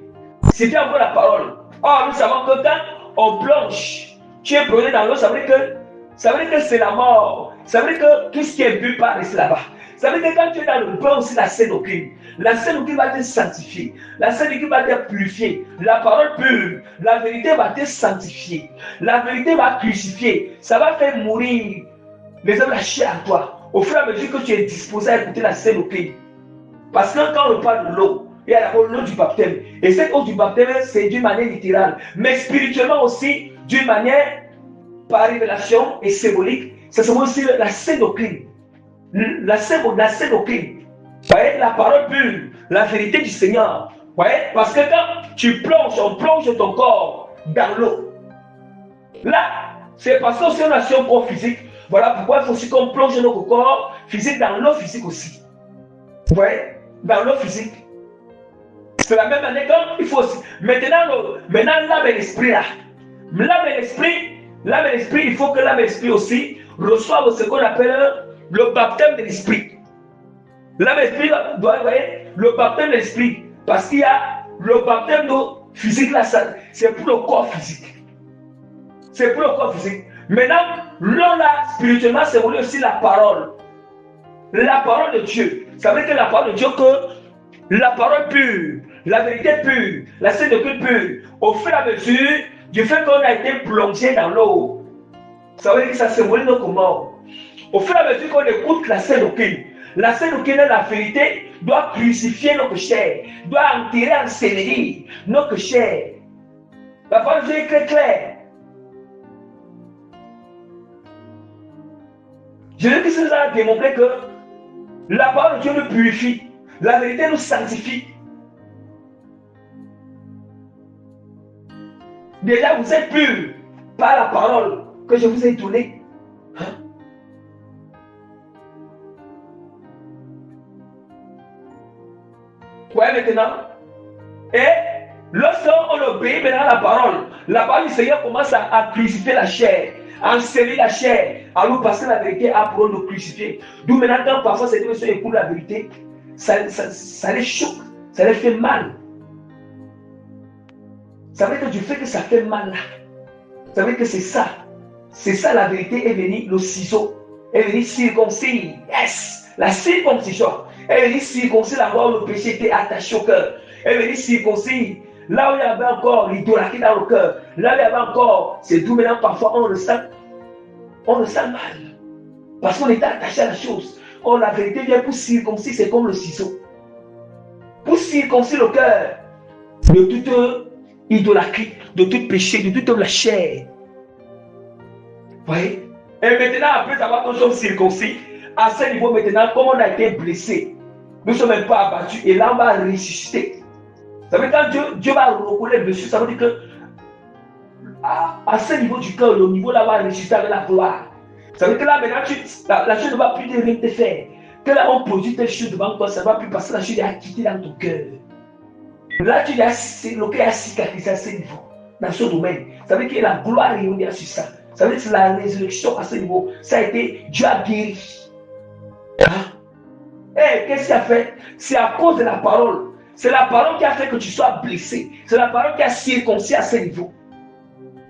Speaker 1: Signifie encore la parole. Or, nous savons que quand on plonge, tu es plongé dans l'eau, ça veut dire que c'est la mort. Ça veut dire que tout ce qui est bu pas rester là-bas. Ça veut dire que quand tu es dans le bain aussi, la sainte doctrine va te sanctifier. La sainte doctrine va te purifier. La parole pure, la vérité va te sanctifier. La vérité va crucifier. Ça va faire mourir les hommes, la chair en toi. Au fur et à mesure que tu es disposé à écouter la sainte doctrine. Parce que quand on parle de l'eau, il y a d'abord l'eau du baptême. Et cette eau du baptême, c'est d'une manière littérale. Mais spirituellement aussi, d'une manière par révélation et symbolique. Ça symbolise aussi la sainte doctrine. La sainte doctrine. Voyez, la parole pure, la vérité du Seigneur. Voyez, parce que quand tu plonges, on plonge ton corps dans l'eau. Là, c'est parce que c'est une action corps physique. Voilà pourquoi il faut aussi qu'on plonge notre corps physique dans l'eau physique aussi. Vous voyez, dans l'eau physique. C'est la même manière qu'il faut aussi. Maintenant l'âme et l'esprit là. L'âme et l'esprit, il faut que l'âme et l'esprit aussi reçoivent ce qu'on appelle le baptême de l'esprit. L'âme et l'esprit doit avoir le baptême de l'esprit. Parce qu'il y a le baptême physique là, c'est pour le corps physique. C'est pour le corps physique. Maintenant, l'eau là, spirituellement, c'est aussi la parole. La parole de Dieu. Ça veut dire que la parole de Dieu, que la parole pure, la vérité pure, la sainte doctrine pure, au fur et à mesure du fait qu'on a été plongé dans l'eau, ça veut dire que ça symbolise notre mort. Au fur et à mesure qu'on écoute la sainte doctrine est la vérité, doit crucifier notre chair, doit enterrer, ensevelir notre chair. La parole de Dieu est très claire. Je veux que cela a démontré que la parole de Dieu nous purifie, la vérité nous sanctifie. Déjà, vous êtes purs par la parole que je vous ai donnée. Hein? Ouais, maintenant. Et lorsqu'on obéit maintenant à la parole du Seigneur commence à crucifier la chair, à ensevelir la chair, à nous passer la vérité, à pour nous crucifier. D'où maintenant, quand parfois ces personnes écoutent la vérité, ça les choque, ça les fait mal. Ça veut dire que du fait que ça fait mal là, ça veut dire que c'est ça. C'est ça la vérité est venue, le ciseau, est venu circoncire. Yes! La circoncision. Elle est venue circoncire là où le péché était attaché au cœur. Elle est venue circoncire là où il y avait encore l'idolâtrie dans le cœur. Là où il y avait encore, c'est d'où maintenant parfois on le sent mal. Parce qu'on était attaché à la chose. Or la vérité vient pour circoncire, c'est comme le ciseau. Pour circoncire le cœur de toute idolâtrie, de tout péché, de toute la chair. Vous voyez? Et maintenant, après avoir que nous sommes circoncis, à ce niveau maintenant, comme on a été blessé, nous ne sommes même pas abattus et là on va ressusciter. Ça veut dire quand Dieu va reconnaître dessus, ça veut dire que à ce niveau du cœur, le niveau là va ressusciter avec la gloire. Ça veut dire que là maintenant, la chose ne va plus rien te faire. Que là on produit telle chose devant toi, ça ne va plus passer, la chose est acquittée dans ton cœur. Là tu as le cœur a cicatrisé à ce niveau, dans ce domaine. Ça veut dire que la gloire est réunie sur ça. Ça veut dire que c'est la résurrection à ce niveau. Ça a été, Dieu a guéri. Hein? qu'est-ce qu'il a fait? C'est à cause de la parole. C'est la parole qui a fait que tu sois blessé. C'est la parole qui a circoncis à ce niveau.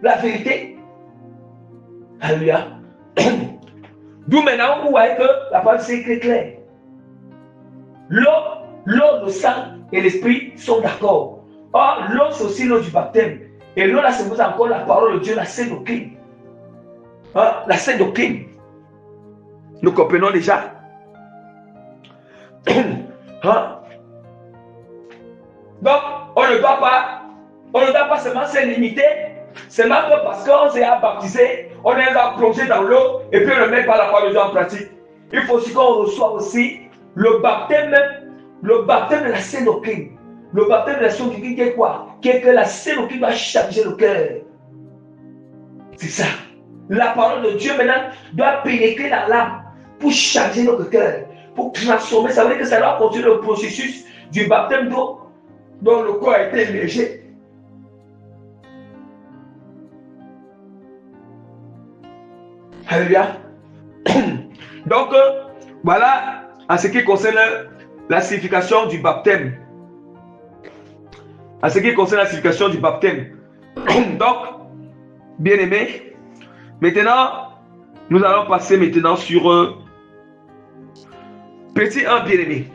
Speaker 1: La vérité. Alléluia. D'où maintenant, vous voyez que la parole c'est clair. L'eau, le sang et l'esprit sont d'accord. Or, l'eau, c'est aussi l'eau du baptême. Et l'eau, là, c'est vous encore la parole de Dieu, la sainte doctrine. La sainte doctrine. Nous comprenons déjà. Donc, on ne doit pas seulement se limiter, seulement que parce qu'on s'est baptisé, on est plongé dans l'eau et puis on ne met pas la parole de Dieu en pratique. Il faut aussi qu'on reçoive aussi le baptême de la sainte doctrine. Le baptême de la sainte doctrine qui est quoi? Qui est que la sainte doctrine va changer le cœur. C'est ça. La parole de Dieu maintenant doit pénétrer dans l'âme pour changer notre cœur, pour transformer. Ça veut dire que ça doit continuer le processus du baptême d'eau dont le corps a été immergé. Alléluia. Donc, voilà en ce qui concerne la signification du baptême. En ce qui concerne la signification du baptême. Donc, bien aimé, maintenant, nous allons passer maintenant sur petit 1, bien aimé.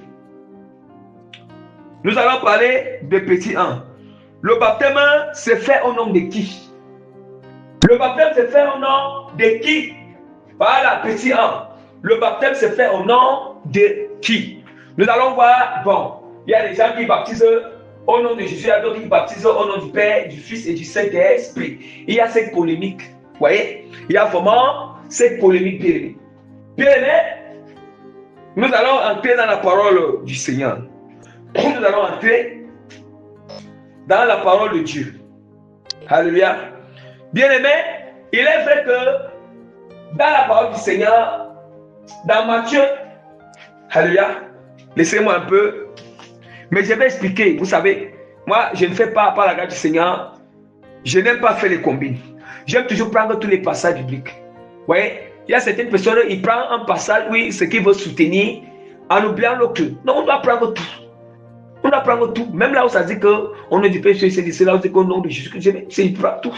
Speaker 1: Nous allons parler de petit 1. Le baptême se fait au nom de qui? Le baptême se fait au nom de qui? Voilà, petit 1. Le baptême se fait au nom de qui? Nous allons voir, bon, il y a des gens qui baptisent au nom de Jésus, il y a d'autres qui baptisent au nom du Père, du Fils et du Saint-Esprit. Il y a cette polémique, vous voyez? Il y a vraiment cette polémique, bien aimé. Bien aimé, nous allons entrer dans la parole du Seigneur. Nous allons entrer dans la parole de Dieu. Alléluia. Bien aimé, il est vrai que dans la parole du Seigneur, dans Matthieu, alléluia, laissez-moi un peu, mais je vais expliquer. Vous savez, moi, je ne fais pas par la grâce du Seigneur, je n'aime pas faire les combines. J'aime toujours prendre tous les passages bibliques. Vous voyez, il y a certaines personnes, ils prennent un passage, oui, ce qu'ils veulent soutenir, en oubliant l'autre. Non, on doit prendre tout. On doit prendre tout. Même là où ça dit qu'on ne dit pas c'est là où c'est qu'au nom de Jésus, je prends tout.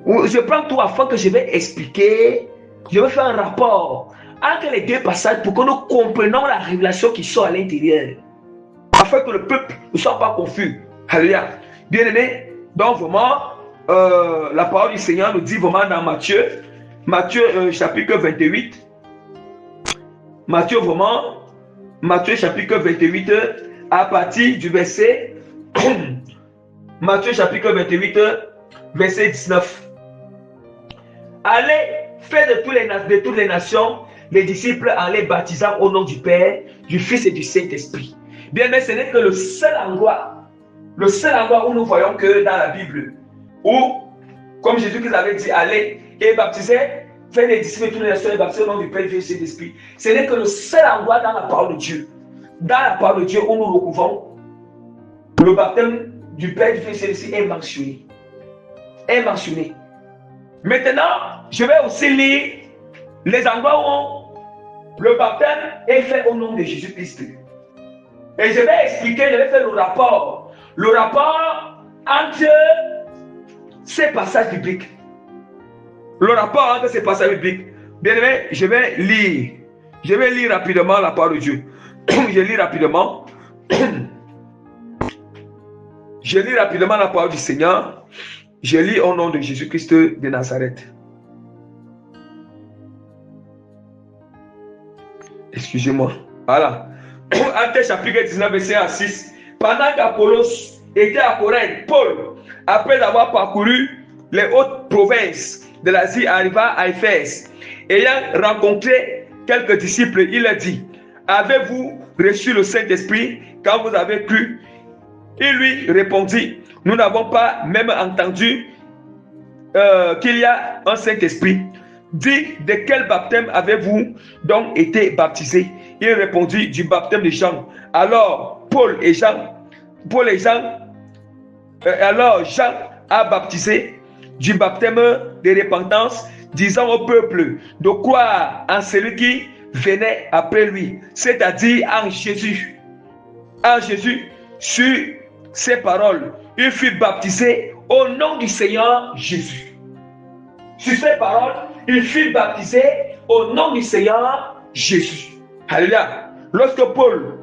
Speaker 1: Je prends tout afin que je vais expliquer, je vais faire un rapport entre les deux passages pour que nous comprenions la révélation qui sort à l'intérieur. Afin que le peuple ne soit pas confus. Alléluia. Bien aimé, donc vraiment, la parole du Seigneur nous dit vraiment dans Matthieu chapitre 28. Matthieu chapitre 28, à partir du verset Matthieu chapitre 28, verset 19. Allez, faites de toutes les nations les disciples en les baptisant au nom du Père, du Fils et du Saint-Esprit. Bien, mais ce n'est que le seul endroit où nous voyons que dans la Bible, où, comme Jésus-Christ avait dit, allez et baptisez, faites des disciples de toutes les nations et baptisez au nom du Père, du Fils et du Saint-Esprit. Ce n'est que le seul endroit dans la parole de Dieu. Dans la parole de Dieu où nous recouvrons le baptême du Père, du Fils et du Saint-Esprit est mentionné. Maintenant, je vais aussi lire les endroits où le baptême est fait au nom de Jésus-Christ. Et je vais expliquer, je vais faire le rapport entre ces passages bibliques. Le rapport entre ces passages bibliques. Bien aimé, je vais lire rapidement la parole de Dieu. Je lis rapidement. Je lis rapidement la parole du Seigneur. Je lis au nom de Jésus-Christ de Nazareth. Excusez-moi. Voilà. Actes chapitre 19, verset 1 à 6. Pendant qu'Apollos était à Corinthe, Paul, après avoir parcouru les hautes provinces de l'Asie, arriva à Éphèse. Ayant rencontré quelques disciples, il a dit: avez-vous reçu le Saint-Esprit quand vous avez cru? Il lui répondit: nous n'avons pas même entendu qu'il y a un Saint-Esprit. Dit: de quel baptême avez-vous donc été baptisé? Il répondit: du baptême de Jean. Alors Jean a baptisé du baptême de repentance, disant au peuple de croire en celui qui venaient après lui, c'est-à-dire en Jésus. En Jésus, sur ces paroles, il fut baptisé au nom du Seigneur Jésus. Sur ces paroles, il fut baptisé au nom du Seigneur Jésus. Alléluia. Lorsque Paul,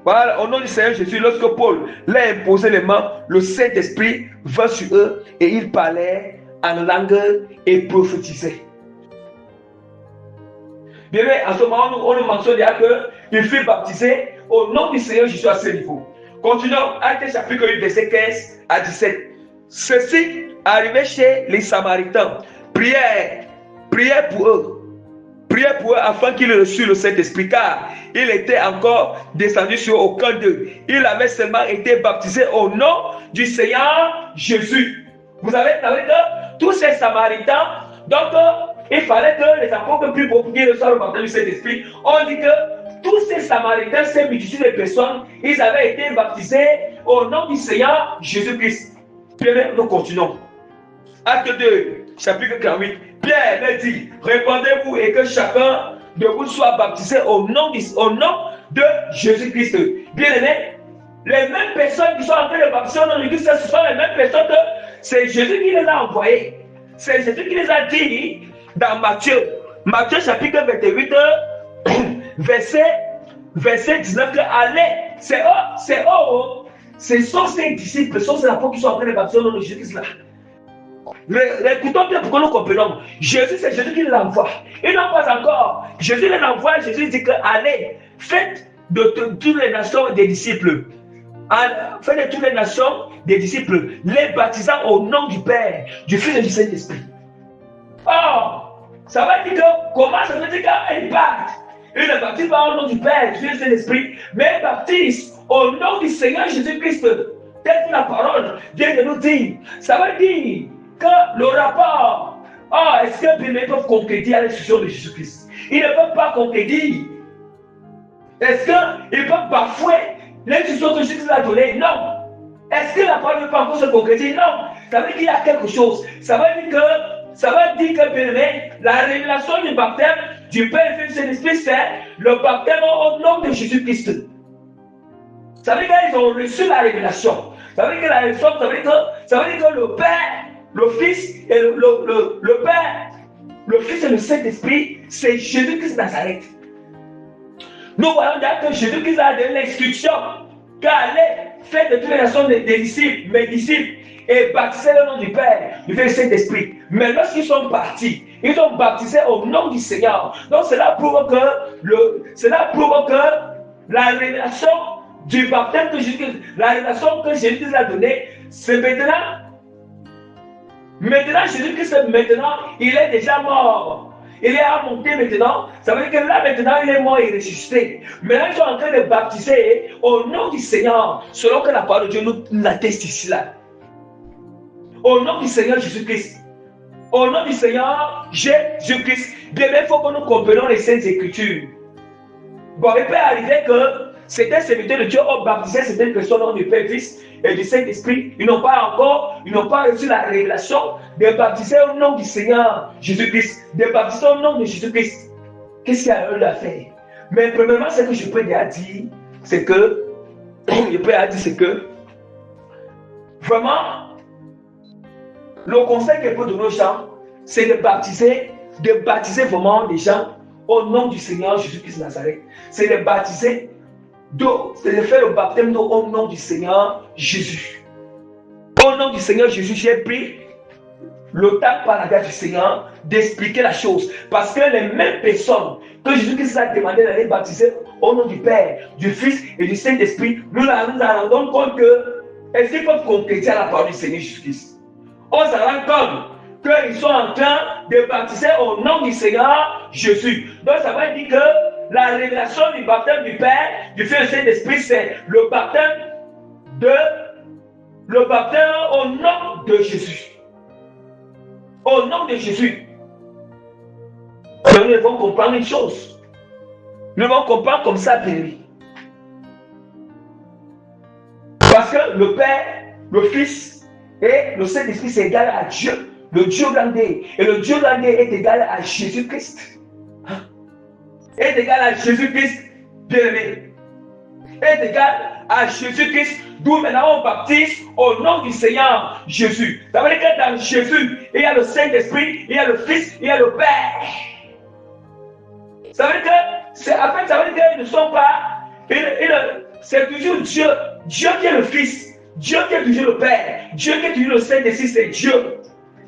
Speaker 1: voilà, au nom du Seigneur Jésus, lorsque Paul leur imposait les mains, le Saint-Esprit vint sur eux et ils parlaient en langue et prophétisaient. Bien, à ce moment, on nous mentionne déjà qu'il fut baptisé au nom du Seigneur Jésus à ce niveau. Continuons, Actes chapitre 8, verset 15 à 17. Ceci arrivait chez les Samaritains. Prière pour eux. Priez pour eux afin qu'ils reçussent le Saint-Esprit, car il était encore descendu sur aucun d'eux. Il avait seulement été baptisé au nom du Seigneur Jésus. Vous savez que tous ces Samaritains, donc il fallait que les apôtres prient pour qu'ils reçoivent le baptême du Saint-Esprit. On dit que tous ces Samaritains, ces multitudes de personnes, ils avaient été baptisés au nom du Seigneur Jésus-Christ. Bien, nous continuons. Acte 2, chapitre 48. Pierre leur dit, répondez-vous et que chacun de vous soit baptisé au nom de Jésus-Christ. Bien aimé, les mêmes personnes qui sont en train de baptiser au nom de Jésus, ce sont les mêmes personnes que c'est Jésus qui les a envoyés. C'est Jésus qui les a dit dans Matthieu. Matthieu chapitre 28, verset 19, que allez, c'est eux, ce sont ces disciples, ce sont ces apôtres qui sont en train de baptiser au nom de Jésus-Christ là. Écoutons bien pour que nous comprenions. Jésus, c'est Jésus qui l'envoie. Ils n'ont pas encore. Jésus les envoie. Jésus dit que allez, faites de toutes les nations des disciples. Faites de toutes les nations des disciples, les baptisant au nom du Père, du Fils et du Saint-Esprit. Or, ça veut dire que comment ça veut dire qu'ils partent? Ils ne baptisent pas au nom du Père, du Fils et du Saint-Esprit, mais ils baptisent au nom du Seigneur Jésus-Christ. Telle que la parole vient de nous dire. Ça veut dire que le rapport, est-ce que les peuvent concrétiser à l'instruction de Jésus-Christ? Ils ne peuvent pas concrétiser. Est-ce qu'ils peuvent bafouer l'instruction que Jésus a donnée? Non. Est-ce que la parole ne peut pas encore se concrétiser? Non. Ça veut dire qu'il y a quelque chose. Ça veut dire que bien aimé, la révélation du baptême du Père et du Saint-Esprit, c'est le baptême au nom de Jésus-Christ. Ça veut dire qu'ils ont reçu la révélation. Ça veut dire que la révélation, ça veut dire que le Père, le Fils et le Père, le Fils et le Saint-Esprit, c'est Jésus-Christ de Nazareth. Nous voyons déjà que Jésus-Christ a donné l'instruction qu'allez faire de toutes les nations des disciples, mes disciples, et baptiser le nom du Père, du Fils et du Saint-Esprit. Mais lorsqu'ils sont partis, ils ont baptisé au nom du Seigneur. Donc cela prouve que la révélation du baptême de Jésus-Christ, la révélation que Jésus-Christ a donnée, c'est maintenant. Maintenant, Jésus-Christ, il est déjà mort. Il est à monter maintenant. Ça veut dire que là, maintenant, il est mort et ressuscité. Maintenant, ils sont en train de baptiser au nom du Seigneur, selon que la parole de Dieu nous l'atteste ici, là. Au nom du Seigneur Jésus-Christ. Au nom du Seigneur Jésus-Christ. Bien, il faut que nous comprenions les Saintes Écritures. Bon, il peut arriver que certains serviteurs de Dieu ont baptisé certaines personnes au nom du Père, Fils et du Saint-Esprit. Ils n'ont pas reçu la révélation de baptiser au nom du Seigneur Jésus-Christ, de baptiser au nom de Jésus-Christ. Qu'est-ce qu'il y a eux à faire? Mais premièrement, ce que je peux déjà dire, c'est que, vraiment, le conseil que je peux donner aux gens, c'est de baptiser vraiment les gens au nom du Seigneur Jésus-Christ de Nazareth. C'est de baptiser d'eau, c'est de faire le baptême d'eau au nom du Seigneur Jésus. Au nom du Seigneur Jésus, j'ai pris le temps par la grâce du Seigneur d'expliquer la chose. Parce que les mêmes personnes que Jésus-Christ a demandé d'aller baptiser au nom du Père, du Fils et du Saint-Esprit, nous nous rendons compte que est-ce qu'ils peuvent concrétiser la parole du Seigneur Jésus-Christ? On se rend compte qu'ils sont en train de baptiser au nom du Seigneur Jésus. Donc ça veut dire que la révélation du baptême du Père, du Fils et du Saint-Esprit, c'est le baptême au nom de Jésus. Au nom de Jésus. Nous devons comprendre une chose. Nous devons comprendre comme ça, Péri. Parce que le Père, le Fils et le Saint-Esprit, c'est égal à Dieu. Le Dieu grandé. Et le Dieu grandé est égal à Jésus-Christ. est égal à Jésus-Christ bien-aimé. Est égal à Jésus-Christ, d'où maintenant on baptise au nom du Seigneur Jésus. Ça veut dire que dans Jésus, il y a le Saint-Esprit, il y a le Fils, il y a le Père. Ça veut dire que, en fait, ça veut dire qu'ils ne sont pas, c'est toujours Dieu, Dieu qui est le Fils, Dieu qui est toujours le Père, Dieu qui est toujours le Saint-Esprit, c'est Dieu.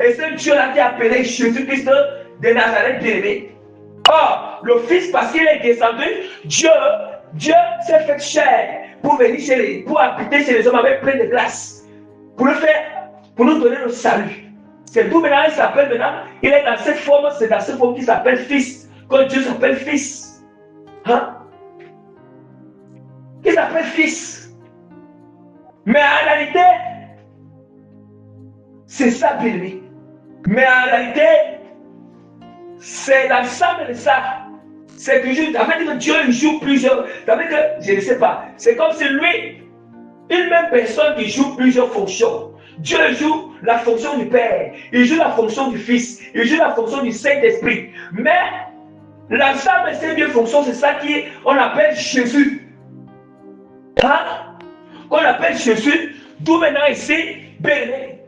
Speaker 1: Et c'est Dieu-là qui a appelé Jésus-Christ de Nazareth bien-aimé. Or, le Fils, parce qu'il est descendu, Dieu s'est fait chair pour venir pour habiter chez les hommes avec plein de grâce, pour nous donner le salut. C'est d'où maintenant il s'appelle maintenant, il est dans cette forme, c'est dans cette forme qu'il s'appelle Fils, que Dieu s'appelle Fils. Hein? Il s'appelle Fils. Mais en réalité, c'est ça, bien-aimé. Mais en réalité, c'est l'ensemble de ça. C'est toujours, ça veut dire que Dieu joue plusieurs. Ça veut dire que, je ne sais pas, c'est comme si lui, une même personne qui joue plusieurs fonctions. Dieu joue la fonction du Père, il joue la fonction du Fils, il joue la fonction du Saint-Esprit. Mais l'ensemble de ces deux fonctions, c'est ça qu'on appelle Jésus. Hein? Qu'on appelle Jésus, d'où maintenant ici, béni.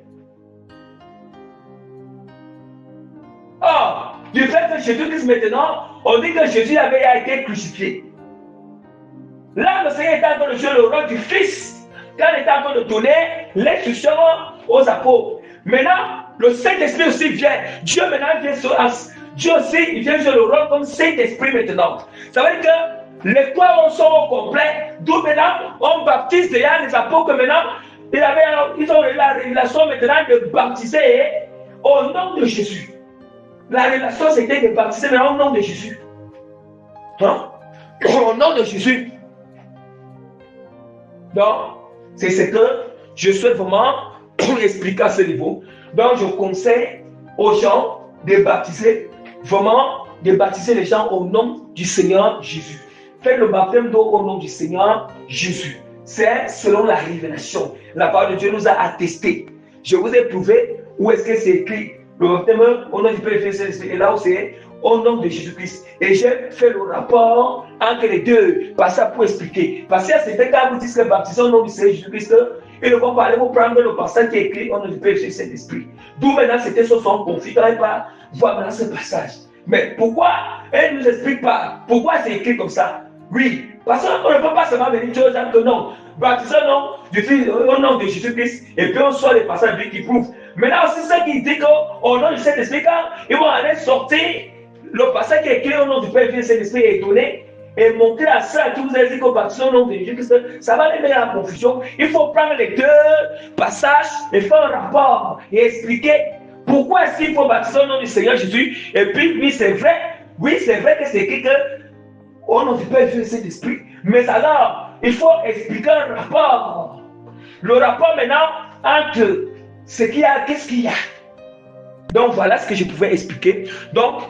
Speaker 1: Or, du fait que Jésus-Christ maintenant, on dit que Jésus avait été crucifié. Là, le Seigneur est en train de jouer le rôle du Fils, quand il est en train de donner l'instruction aux apôtres. Maintenant, le Saint-Esprit aussi vient. Dieu maintenant vient sur Dieu aussi, il vient jouer le rôle comme Saint-Esprit maintenant. Ça veut dire que les croix sont au complet. D'où maintenant, on baptise déjà les apôtres que maintenant, ils ont la révélation maintenant de baptiser au nom de Jésus. La relation, c'était de baptiser mais au nom de Jésus. Hein? Au nom de Jésus. Donc, c'est ce que je souhaite vraiment expliquer à ce niveau. Donc, je conseille aux gens de baptiser, vraiment, de baptiser les gens au nom du Seigneur Jésus. Faites le baptême d'eau au nom du Seigneur Jésus. C'est selon la révélation. La parole de Dieu nous a attesté. Je vous ai prouvé où est-ce que c'est écrit. Le baptême au nom du Père et du Saint-Esprit. Et là où c'est au nom de Jésus-Christ. Et j'ai fait le rapport entre les deux. Parce ça pour expliquer. Parce que c'était quand vous dites que baptiser au nom du Seigneur Jésus-Christ, ils ne vont pas aller vous prendre le passage qui est écrit au nom du Père et du Saint-Esprit. D'où maintenant c'était sur son conflit. On n'allait pas voir maintenant ce passage. Mais pourquoi elle ne nous explique pas pourquoi c'est écrit comme ça? Oui, parce qu'on ne peut pas seulement venir dire aux gens que non, baptiser au nom de Jésus-Christ, et puis on soit les passages qui prouvent. Maintenant aussi, ceux qui disent qu'au nom du Saint-Esprit, quand ils vont aller sortir le passage qui est écrit au nom du Père et du Saint-Esprit est donné, et montrer à ceux qui vous avez dit qu'on baptise au nom de Jésus-Christ, ça va les mettre en confusion. Il faut prendre les deux passages et faire un rapport et expliquer pourquoi est-ce qu'il faut baptiser au nom du Seigneur Jésus. Et puis, oui, c'est vrai que c'est écrit que au nom du Père et du Saint-Esprit. Mais alors, il faut expliquer un rapport. Le rapport maintenant entre ce qu'il y a, qu'est-ce qu'il y a. Donc voilà ce que je pouvais expliquer. Donc,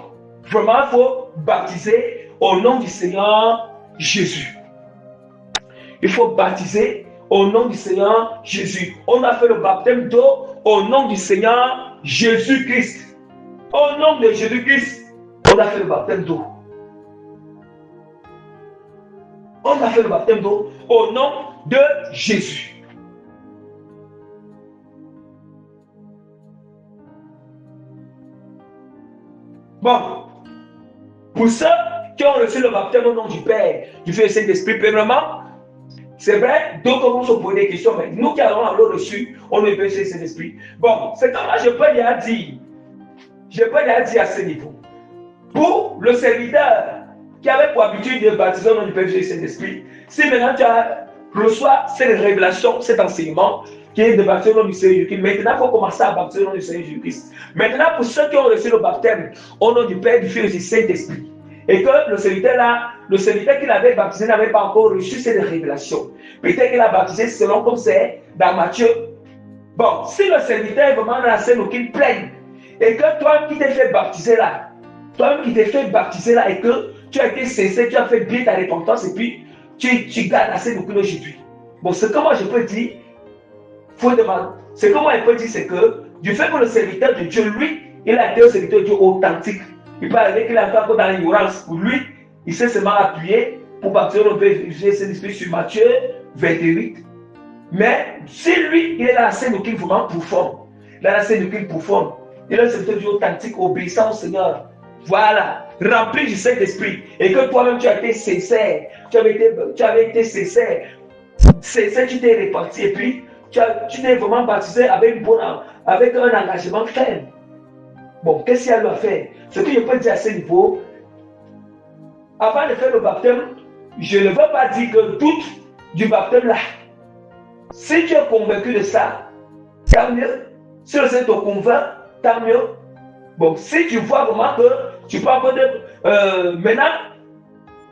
Speaker 1: vraiment, il faut baptiser au nom du Seigneur Jésus. Il faut baptiser au nom du Seigneur Jésus. On a fait le baptême d'eau au nom du Seigneur Jésus-Christ. Au nom de Jésus-Christ, on a fait le baptême d'eau. On a fait le baptême d'eau au nom de Jésus. Bon, pour ceux qui ont reçu le baptême au nom du Père, du Fils et du Saint-Esprit, premièrement, c'est vrai, d'autres vont se poser des questions, mais nous qui avons alors reçu au nom du Père et du Saint-Esprit, bon, c'est comment je peux déjà dire à ce niveau. Pour le serviteur qui avait pour habitude de baptiser au nom du Père et du Saint-Esprit, si maintenant tu reçois cette révélation, cet enseignement, qui est de baptiser au nom du Seigneur Jésus-Christ, maintenant il faut commencer à baptiser au nom du Seigneur Jésus-Christ. Maintenant, pour ceux qui ont reçu le baptême au nom du Père, du Fils et du Saint-Esprit, et que le serviteur qui l'avait baptisé n'avait pas encore reçu cette révélation. Peut-être qu'il a baptisé selon comme c'est dans Matthieu. Bon, si le serviteur est vraiment dans la scène ou qu'il plaigne, et que toi qui t'es fait baptiser là, et que tu as été sincère, tu as fait bien ta repentance, et puis tu gardes la scène aucune aujourd'hui. Bon, ce que moi je peux dire, faut demander. Ce que moi je peux dire, c'est que du fait que le serviteur de Dieu, lui, il a été un serviteur de Dieu authentique. Il peut arriver qu'il a encore dans l'ignorance. Pour lui, Il s'est seulement appuyé pour baptiser le Père et Saint-Esprit sur Matthieu 28. Mais si lui, il est dans la scène qu'il vraiment profonde. Dans la scène qu'il profonde. Il est un serviteur du authentique, obéissant au Seigneur. Voilà, rempli du Saint-Esprit. Et que toi-même, tu as été sincère. Tu avais été sincère. Sincère, tu t'es réparti. Et puis, tu t'es vraiment baptisé avec un engagement ferme. Bon, qu'est-ce qu'il y a à faire? Ce que je peux dire à ce niveau, avant de faire le baptême, je ne veux pas dire que doute du baptême là. Si tu es convaincu de ça, tant mieux. Si le Seigneur te convainc, tant mieux. Bon, si tu vois vraiment que tu peux encore maintenant,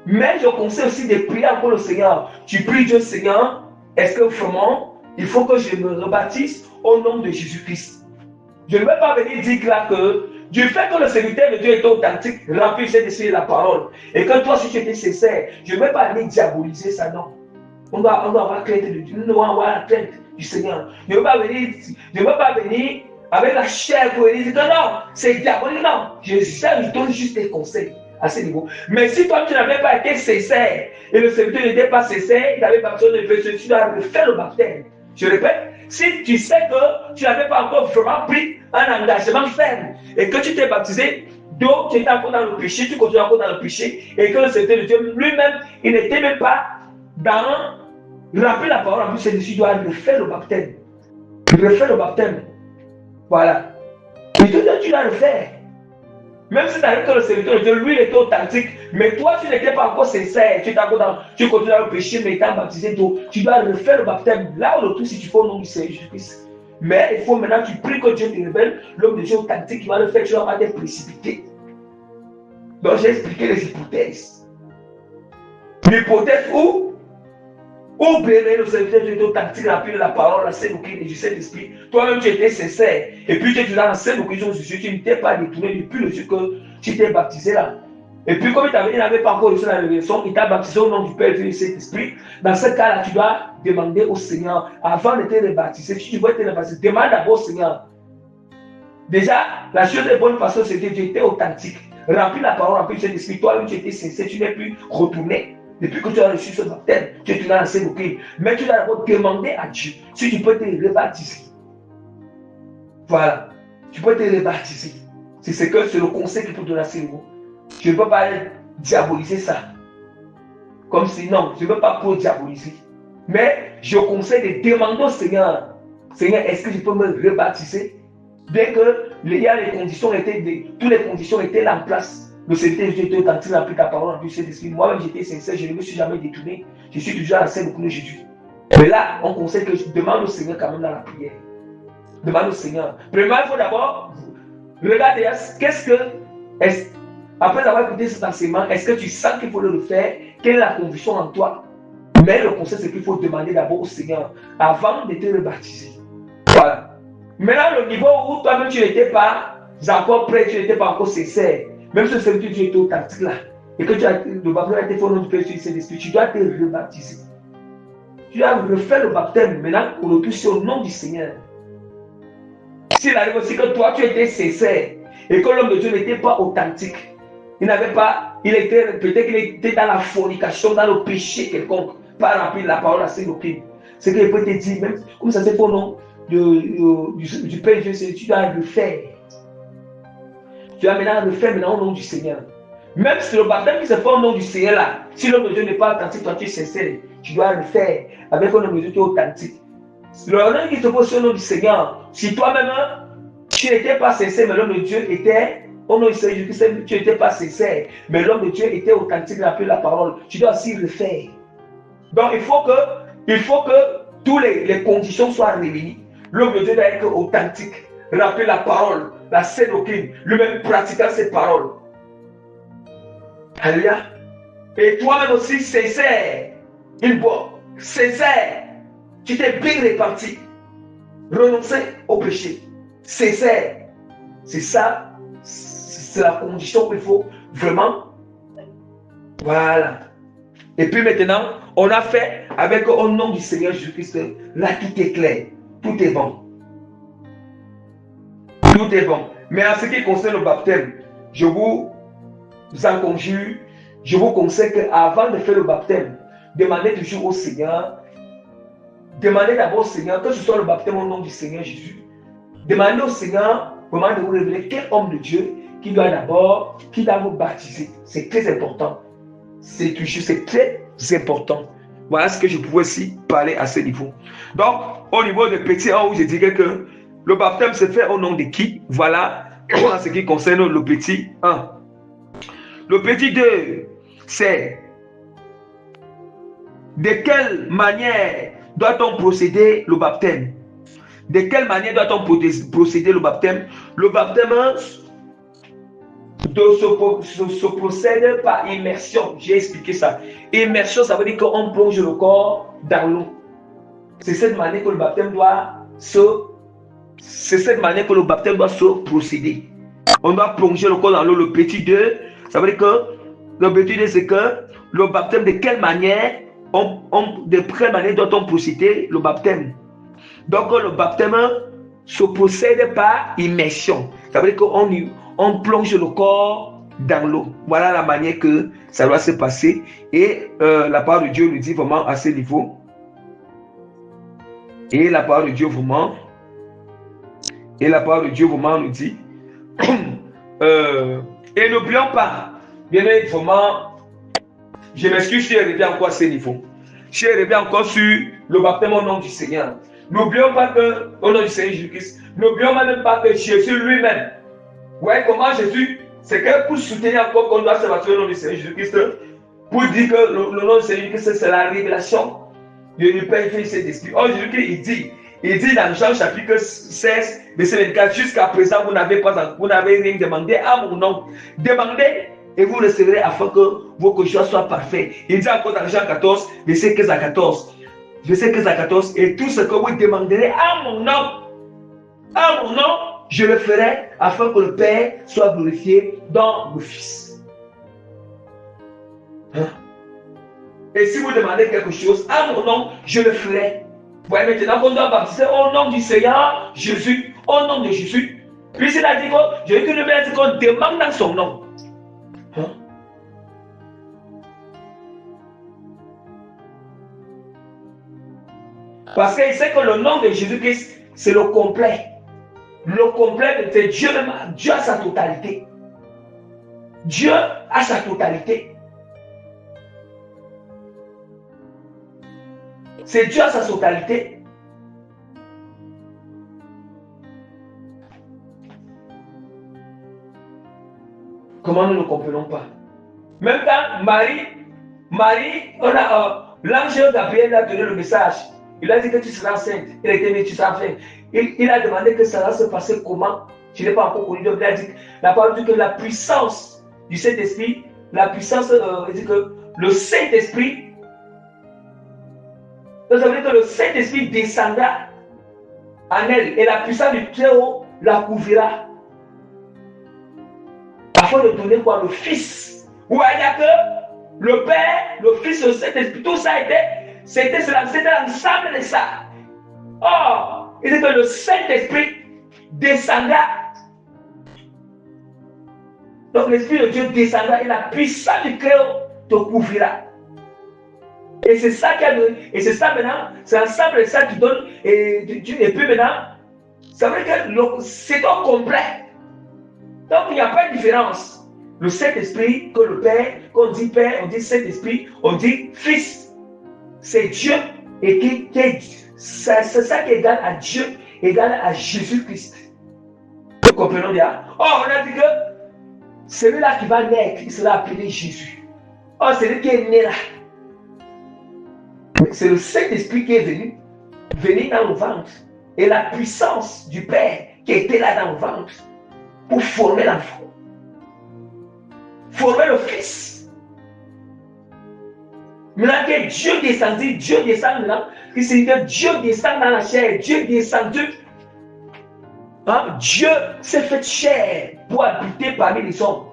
Speaker 1: mais je conseille aussi de prier encore le Seigneur. Tu pries Dieu, Seigneur, est-ce que vraiment, il faut que je me rebaptise au nom de Jésus-Christ? Je ne vais pas venir dire là que du fait que le serviteur de Dieu est authentique, rempli de la parole, et que toi, si tu étais sincère, je ne vais pas aller diaboliser ça, non. On doit avoir crainte de Dieu, nous devons avoir la crainte du Seigneur. Je ne veux pas venir avec la chair pour dire que non, c'est diabolique, non. Je donne juste des conseils à ce niveau. Mais si toi, tu n'avais pas été sincère, et le serviteur n'était pas sincère, il avait pas besoin de faire, tu dois refaire le baptême. Je répète, si tu sais que tu n'avais pas encore vraiment pris un engagement ferme, et que tu t'es baptisé, donc tu étais encore dans le péché, tu continues encore dans le péché, et que le serviteur de Dieu lui-même, il n'était même pas dans remplir la parole, en plus, celui-ci doit refaire le baptême. Refaire le baptême. Voilà. Et tu dois le faire. Même si tu as vu que le serviteur de Dieu, lui, il était authentique, mais toi, tu n'étais pas encore sincère, tu continues dans le péché, mais étant baptisé, tu dois refaire le baptême. Là où le tout, si tu fais au nom du Seigneur Jésus-Christ. Mais il faut maintenant que tu pries que Dieu te révèle, l'homme de Dieu authentique qui va le faire, tu ne vas pas être précipité. Donc, j'ai expliqué les hypothèses. L'hypothèse où bénir le serviteur de Dieu authentique, rempli de la parole, la sainte doctrine et du Saint-Esprit. Toi-même, tu étais sincère. Et puis, tu étais dans la sainte doctrine de Jésus. Tu n'étais pas détourné depuis le jour que tu t'es baptisé là. Et puis, comme il n'avait pas encore reçu la révélation, il t'a baptisé au nom du Père et du Saint-Esprit. Dans ce cas-là, tu dois demander au Seigneur, avant de te rebaptiser, si tu veux te rebaptiser, demande d'abord au Seigneur. Déjà, la chose de bonne façon, c'est que tu étais authentique. Rempli de la parole, rempli du Saint-Esprit. Toi-même, tu étais sincère. Tu n'es plus retourné. Depuis que tu as reçu ce baptême, tu es dans la scène doctrine. Mais tu dois d'abord demander à Dieu si tu peux te rebaptiser. Voilà. Tu peux te rebaptiser. C'est le conseil qu'il faut donner à ce niveau. Je ne peux pas diaboliser ça. Comme si non, je ne veux pas pour diaboliser. Mais je conseille de demander au Seigneur, Seigneur, est-ce que je peux me rebaptiser? Bien que toutes les conditions étaient là en place. Le Seigneur était authentique, rempli ta parole, rempli de Saint-Esprit. Moi-même, j'étais sincère, je ne me suis jamais détourné. Je suis toujours à la scène de Jésus. Mais là, on conseille que je demande au Seigneur quand même dans la prière. Demande au Seigneur. Premièrement, il faut d'abord regarder après avoir écouté cet enseignement, est-ce que tu sens qu'il faut le faire? Quelle est la conviction en toi? Mais le conseil, c'est qu'il faut demander d'abord au Seigneur avant de te rebaptiser. Voilà. Maintenant, le niveau où toi-même tu n'étais pas encore prêt, tu n'étais pas encore sincère. Même si c'est que tu étais authentique là, et que le baptême a été fait au nom du Père et du Saint-Esprit, tu dois te rebaptiser. Tu dois refaire le baptême maintenant pour le toucher au nom du Seigneur. S'il arrive aussi que toi tu étais sincère et que l'homme de Dieu n'était pas authentique, peut-être qu'il était dans la fornication, dans le péché quelconque, pas rempli de la parole à ses doctrines. C'est qu'il peut te dire, même comme ça c'est au nom du Père et du Saint-Esprit, tu dois le faire. Tu vas maintenant le faire au nom du Seigneur. Même si le baptême qui se fait au nom du Seigneur là, si l'homme de Dieu n'est pas authentique, toi tu es sincère, tu dois le faire avec un homme de Dieu qui est authentique. Le nom qui se fait au nom du Seigneur, si toi-même tu n'étais pas sincère, mais l'homme de Dieu était au nom du Seigneur, tu n'étais pas sincère, mais l'homme de Dieu était authentique, rempli de la parole, tu dois aussi le faire. Donc il faut que toutes les conditions soient réunies. L'homme de Dieu doit être authentique, rempli de la parole, la sainte doctrine, lui-même pratiquant cette parole. Alléluia. Et toi-même aussi sincère, sincère, tu t'es bien réparti, renoncer au péché, sincère. C'est ça, c'est la condition qu'il faut vraiment. Voilà. Et puis maintenant, on a fait avec au nom du Seigneur Jésus-Christ, là tout est clair, tout est bon. Tout est bon. Mais en ce qui concerne le baptême, je vous en conjure je vous conseille qu'avant de faire le baptême, demandez toujours au Seigneur, demandez d'abord au Seigneur, que ce soit le baptême au nom du Seigneur Jésus, demandez au Seigneur vraiment de vous révéler quel homme de Dieu qui doit vous baptiser. C'est très important. C'est très important. Voilà ce que je pouvais aussi parler à ce niveau. Donc, au niveau de petit 1, où je dirais que le baptême se fait au nom de qui? Voilà en ce qui concerne le petit 1. Le petit 2, c'est de quelle manière doit-on procéder le baptême? De quelle manière doit-on procéder le baptême? Le baptême se procède par immersion. J'ai expliqué ça. Immersion, ça veut dire qu'on plonge le corps dans l'eau. C'est cette manière que le baptême doit se procéder. On doit plonger le corps dans l'eau. Le petit 2, ça veut dire que le petit 2, c'est que le baptême, de quelle manière doit-on procéder le baptême? Donc, le baptême se procède par immersion. Ça veut dire qu'on plonge le corps dans l'eau. Voilà la manière que ça doit se passer. Et la parole de Dieu nous dit vraiment à ce niveau. Et la parole de Dieu vraiment nous dit. Et n'oublions pas, bien évidemment, je m'excuse, je suis arrivé encore à ce niveau. Je suis arrivé encore sur le baptême au nom du Seigneur. N'oublions pas que, au nom du Seigneur Jésus-Christ, n'oublions même pas que Jésus lui-même, vous voyez comment Jésus, c'est que pour soutenir encore qu'on doit se baptiser au nom du Seigneur Jésus-Christ, pour dire que le nom du Seigneur Jésus-Christ, c'est la révélation du Père, Fils et Esprit. Oh, Jésus-Christ, il dit dans Jean chapitre 16, verset 24, jusqu'à présent, vous n'avez rien demandé à mon nom. Demandez et vous recevrez afin que vos choix soient parfaits. Il dit encore dans Jean 14, verset 15 à 14. Verset 15 à 14, et tout ce que vous demanderez à mon nom, je le ferai afin que le Père soit glorifié dans le Fils. Hein? Et si vous demandez quelque chose à mon nom, je le ferai. Vous voyez maintenant qu'on doit baptiser au nom du Seigneur Jésus, au nom de Jésus. Puis il a dit qu'on demande dans son nom. Hein? Parce qu'il sait que le nom de Jésus-Christ, c'est le complet. Le complet, c'est Dieu même. Dieu a sa totalité. Dieu a sa totalité. C'est Dieu à sa totalité. Comment nous ne comprenons pas? Même quand Marie, l'ange Gabriel a donné le message. Il a dit que tu seras enceinte. Il a été dit tu seras enceinte. Il a demandé que ça va se passer comment. Je n'ai pas encore connu. Donc il a dit, la parole dit que la puissance du Saint-Esprit, il dit que le Saint-Esprit, donc ça veut dire que le Saint-Esprit descendra en elle et la puissance du Très-Haut la couvrira. Afin de donner quoi? Le Fils. Vous voyez que le Père, le Fils, le Saint-Esprit, tout ça c'était l'ensemble de ça. Or, il dit que le Saint-Esprit descendra. Donc l'Esprit de Dieu descendra et la puissance du Très-Haut te couvrira. Et c'est ça qui a donné. Et c'est ça maintenant, c'est l'ensemble de ça qui donne. Et puis maintenant, ça veut dire que c'est donc complet. Donc il n'y a pas de différence. Le Saint-Esprit, que le Père, qu'on dit Père, on dit Saint-Esprit, on dit Fils. C'est Dieu et c'est ça qui est égal à Dieu, égal à Jésus-Christ. Nous comprenons bien. Or, on a dit que celui-là qui va naître, il sera appelé Jésus. Or, celui qui est né là, c'est le Saint-Esprit qui est venu dans le ventre. Et la puissance du Père qui était là dans le ventre pour former l'enfant. Former le Fils. Maintenant que Dieu descend maintenant, il s'est dit que Dieu descend dans la chair, Dieu descendu. Hein? Dieu s'est fait chair pour habiter parmi les hommes.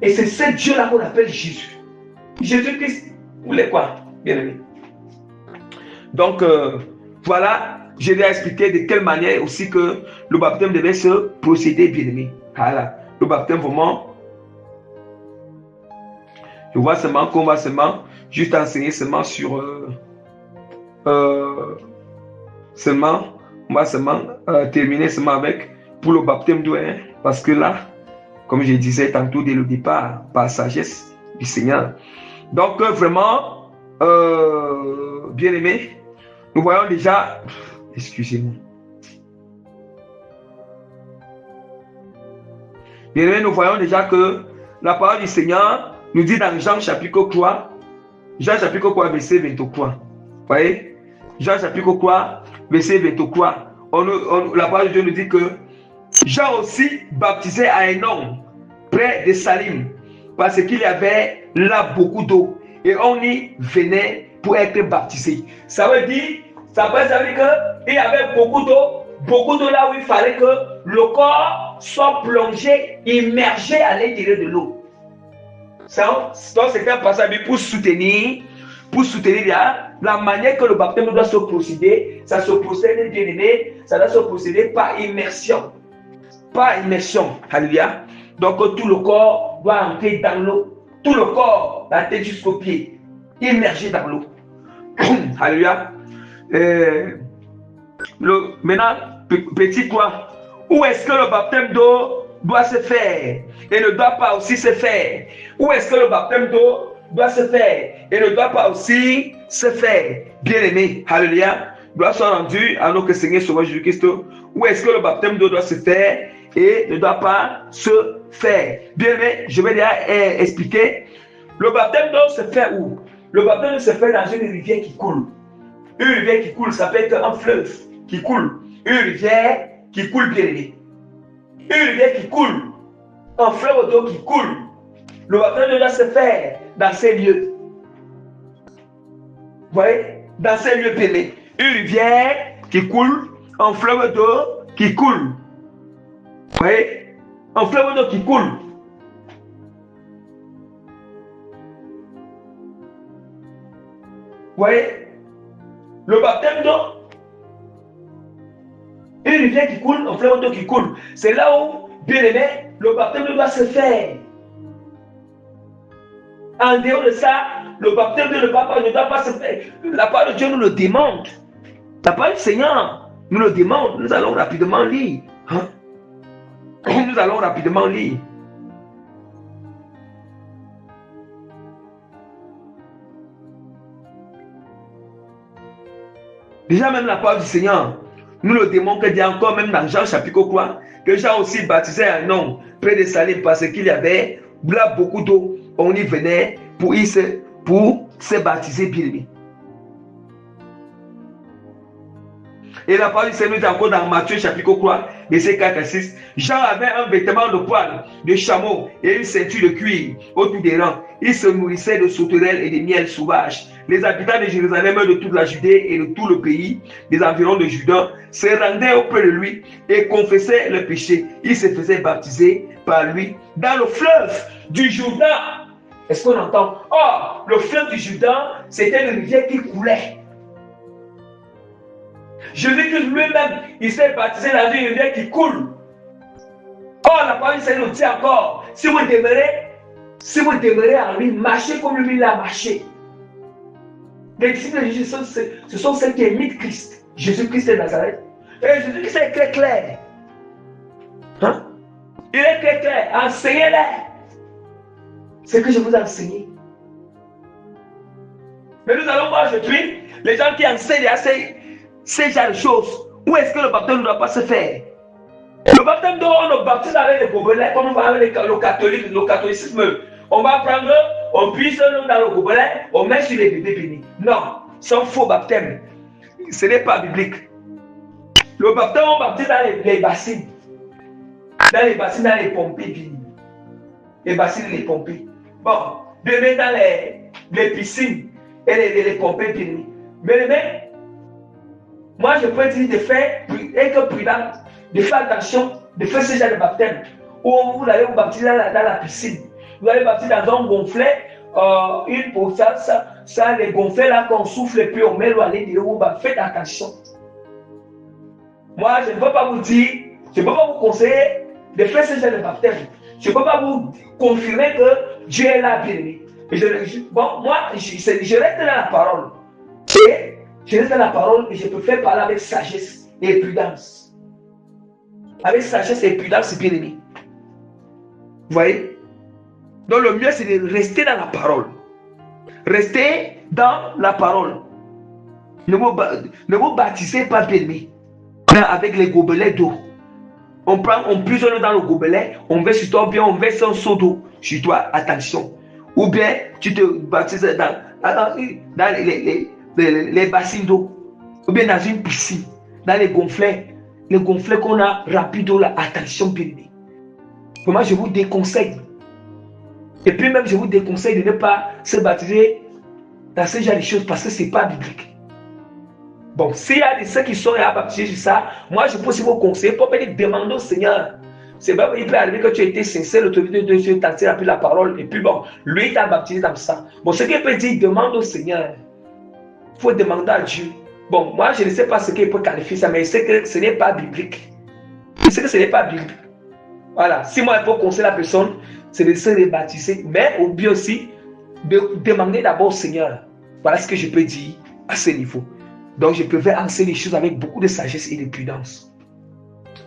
Speaker 1: Et c'est ce Dieu-là qu'on appelle Jésus. Jésus-Christ, vous voulez quoi, bien aimé? Donc, voilà, je vais expliquer de quelle manière aussi que le baptême devait se procéder, bien aimé. Voilà, le baptême vraiment Je vois seulement qu'on va seulement juste enseigner seulement sur seulement, on va seulement terminer seulement avec pour le baptême d'eau, hein, parce que là, comme je disais tantôt dès le départ, par sagesse du Seigneur. Donc vraiment, bien aimé, nous voyons déjà, excusez-moi. Bien aimé, nous voyons déjà que la parole du Seigneur nous dit dans Jean chapitre 3, Jean chapitre 3, verset 23. Vous voyez? Jean chapitre 3, verset 23. La parole de Dieu nous dit que Jean aussi baptisait à un homme près de Salim, parce qu'il y avait là beaucoup d'eau et on y venait pour être baptisé. Ça veut dire qu'il y avait beaucoup d'eau là où il fallait que le corps soit plongé, immergé à l'intérieur de l'eau. Donc c'est un passage pour soutenir la manière que le baptême doit se procéder. Ça se procède, bien aimé, ça doit se procéder par immersion. Par immersion. Alléluia. Donc tout le corps doit entrer dans l'eau. Tout le corps, la tête jusqu'aux pieds, immergé dans l'eau. Alléluia. Maintenant, petit quoi? Où est-ce que le baptême d'eau doit se faire et ne doit pas aussi se faire? Où est-ce que le baptême d'eau doit se faire et ne doit pas aussi se faire? Bien aimé, alléluia. Gloire soit rendue à notre Seigneur Sauveur Jésus-Christ. Où est-ce que le baptême d'eau doit se faire et ne doit pas se faire? Bien aimé, je vais déjà expliquer. Le baptême d'eau se fait où? Le baptême d'eau se fait dans une rivière qui coule. Une rivière qui coule, ça peut être un fleuve qui coule. Une rivière qui coule, bien aimé. Une rivière qui coule. Un fleuve d'eau qui coule. Le baptême d'eau doit se faire dans ces lieux. Vous voyez? Dans ces lieux, bien aimé. Une rivière qui coule. Un fleuve d'eau qui coule. Vous voyez? Un fleuve d'eau qui coule. Vous voyez? Le baptême d'eau. Une rivière qui coule, un fleuve d'eau qui coule. C'est là où, bien aimé, le baptême d'eau doit se faire. En dehors de ça, le baptême d'eau ne doit pas se faire. La parole de Dieu nous le demande. La parole du Seigneur nous le demande. Nous allons rapidement lire. Hein? Nous allons rapidement lire. Déjà même la parole du Seigneur nous le démontre qu'il y a encore même dans Jean chapitre 3 que Jean aussi baptisait un homme près de Salim parce qu'il y avait là beaucoup d'eau. On y venait pour se baptiser bien. Et la parole du Seigneur est encore dans Matthieu chapitre 3, verset 4 à 6. Jean avait un vêtement de poil de chameau et une ceinture de cuir autour des rangs. Il se nourrissait de sauterelles et de miel sauvage. Les habitants de Jérusalem, de toute la Judée et de tout le pays des environs de Juda se rendaient auprès de lui et confessaient leurs péchés. Ils se faisaient baptiser par lui dans le fleuve du Jourdain. Est-ce qu'on entend? Oh, le fleuve du Jourdain, c'était une rivière qui coulait. Jésus-Christ lui-même, il s'est baptisé dans une rivière qui coule. Oh, la parole du Seigneur nous dit encore, si vous demeurez en lui, marchez comme lui l'a marché. Les disciples de Jésus, ce sont ceux qui imitent Christ. Jésus-Christ de Nazareth. Et Jésus-Christ est très clair. Hein? Il est très clair. Enseignez-les. C'est ce que je vous ai enseigné. Mais nous allons voir aujourd'hui les gens qui enseignent ces genres de choses. Où est-ce que le baptême ne doit pas se faire? Le baptême d'eau, on le baptise avec les gobelets, comme on va avec le catholicisme. On va prendre, on puise dans le gobelet, on met sur les bébés bénis. Non, c'est un faux baptême. Ce n'est pas biblique. Le baptême, on baptise dans les bassines. Dans les bassines, dans les pompées bénis. Les bassines et les pompées. Bon, de mettre dans les piscines et les pompées bénis. Mais, moi, je peux dire de faire, être prudent, de faire attention, de faire ce genre de baptême. Où vous allez vous baptiser dans la piscine. Vous allez baptiser dans un gonflet, pour ça, les gonflets là, qu'on souffle et puis on met l'eau à l'intérieur, faites attention. Moi, je ne peux pas vous dire, je ne peux pas vous conseiller de faire ce genre de baptême. Je ne peux pas vous confirmer que Dieu est là, bien aimé. Bon, moi, je reste dans la parole. Et je reste dans la parole et je peux faire parler avec sagesse et prudence. Avec sagesse et prudence, c'est bien aimé. Vous voyez? Donc le mieux, c'est de rester dans la parole. Restez dans la parole. Ne vous baptisez pas, bien aimé, avec les gobelets d'eau. On puise l'eau dans le gobelet, on verse sur toi, ou bien on verse un seau d'eau sur toi, attention. Ou bien tu te baptises dans les bassines d'eau, ou bien dans une piscine, dans les gonflets qu'on a remplis d'eau là, attention, bien aimé. Moi, je vous déconseille. Et puis même, je vous déconseille de ne pas se baptiser dans ce genre de choses parce que ce n'est pas biblique. Bon, s'il y a ceux qui sont à baptiser sur ça, moi je peux aussi vous conseiller pour venir demander au Seigneur. C'est pas, il peut arriver que tu as été sincère, l'autorité de Dieu t'a appris la parole, et puis bon, lui t'a baptisé dans ça. Bon, ce qu'il peut dire, demande au Seigneur. Il faut demander à Dieu. Bon, moi je ne sais pas ce qu'il peut qualifier ça, mais je sais que ce n'est pas biblique. Je sais que ce n'est pas biblique. Voilà, si moi je peux conseiller la personne, c'est de se rebaptiser, mais au bien aussi, de demander d'abord au Seigneur. Voilà ce que je peux dire à ce niveau. Donc, je peux faire enseigner les choses avec beaucoup de sagesse et de prudence.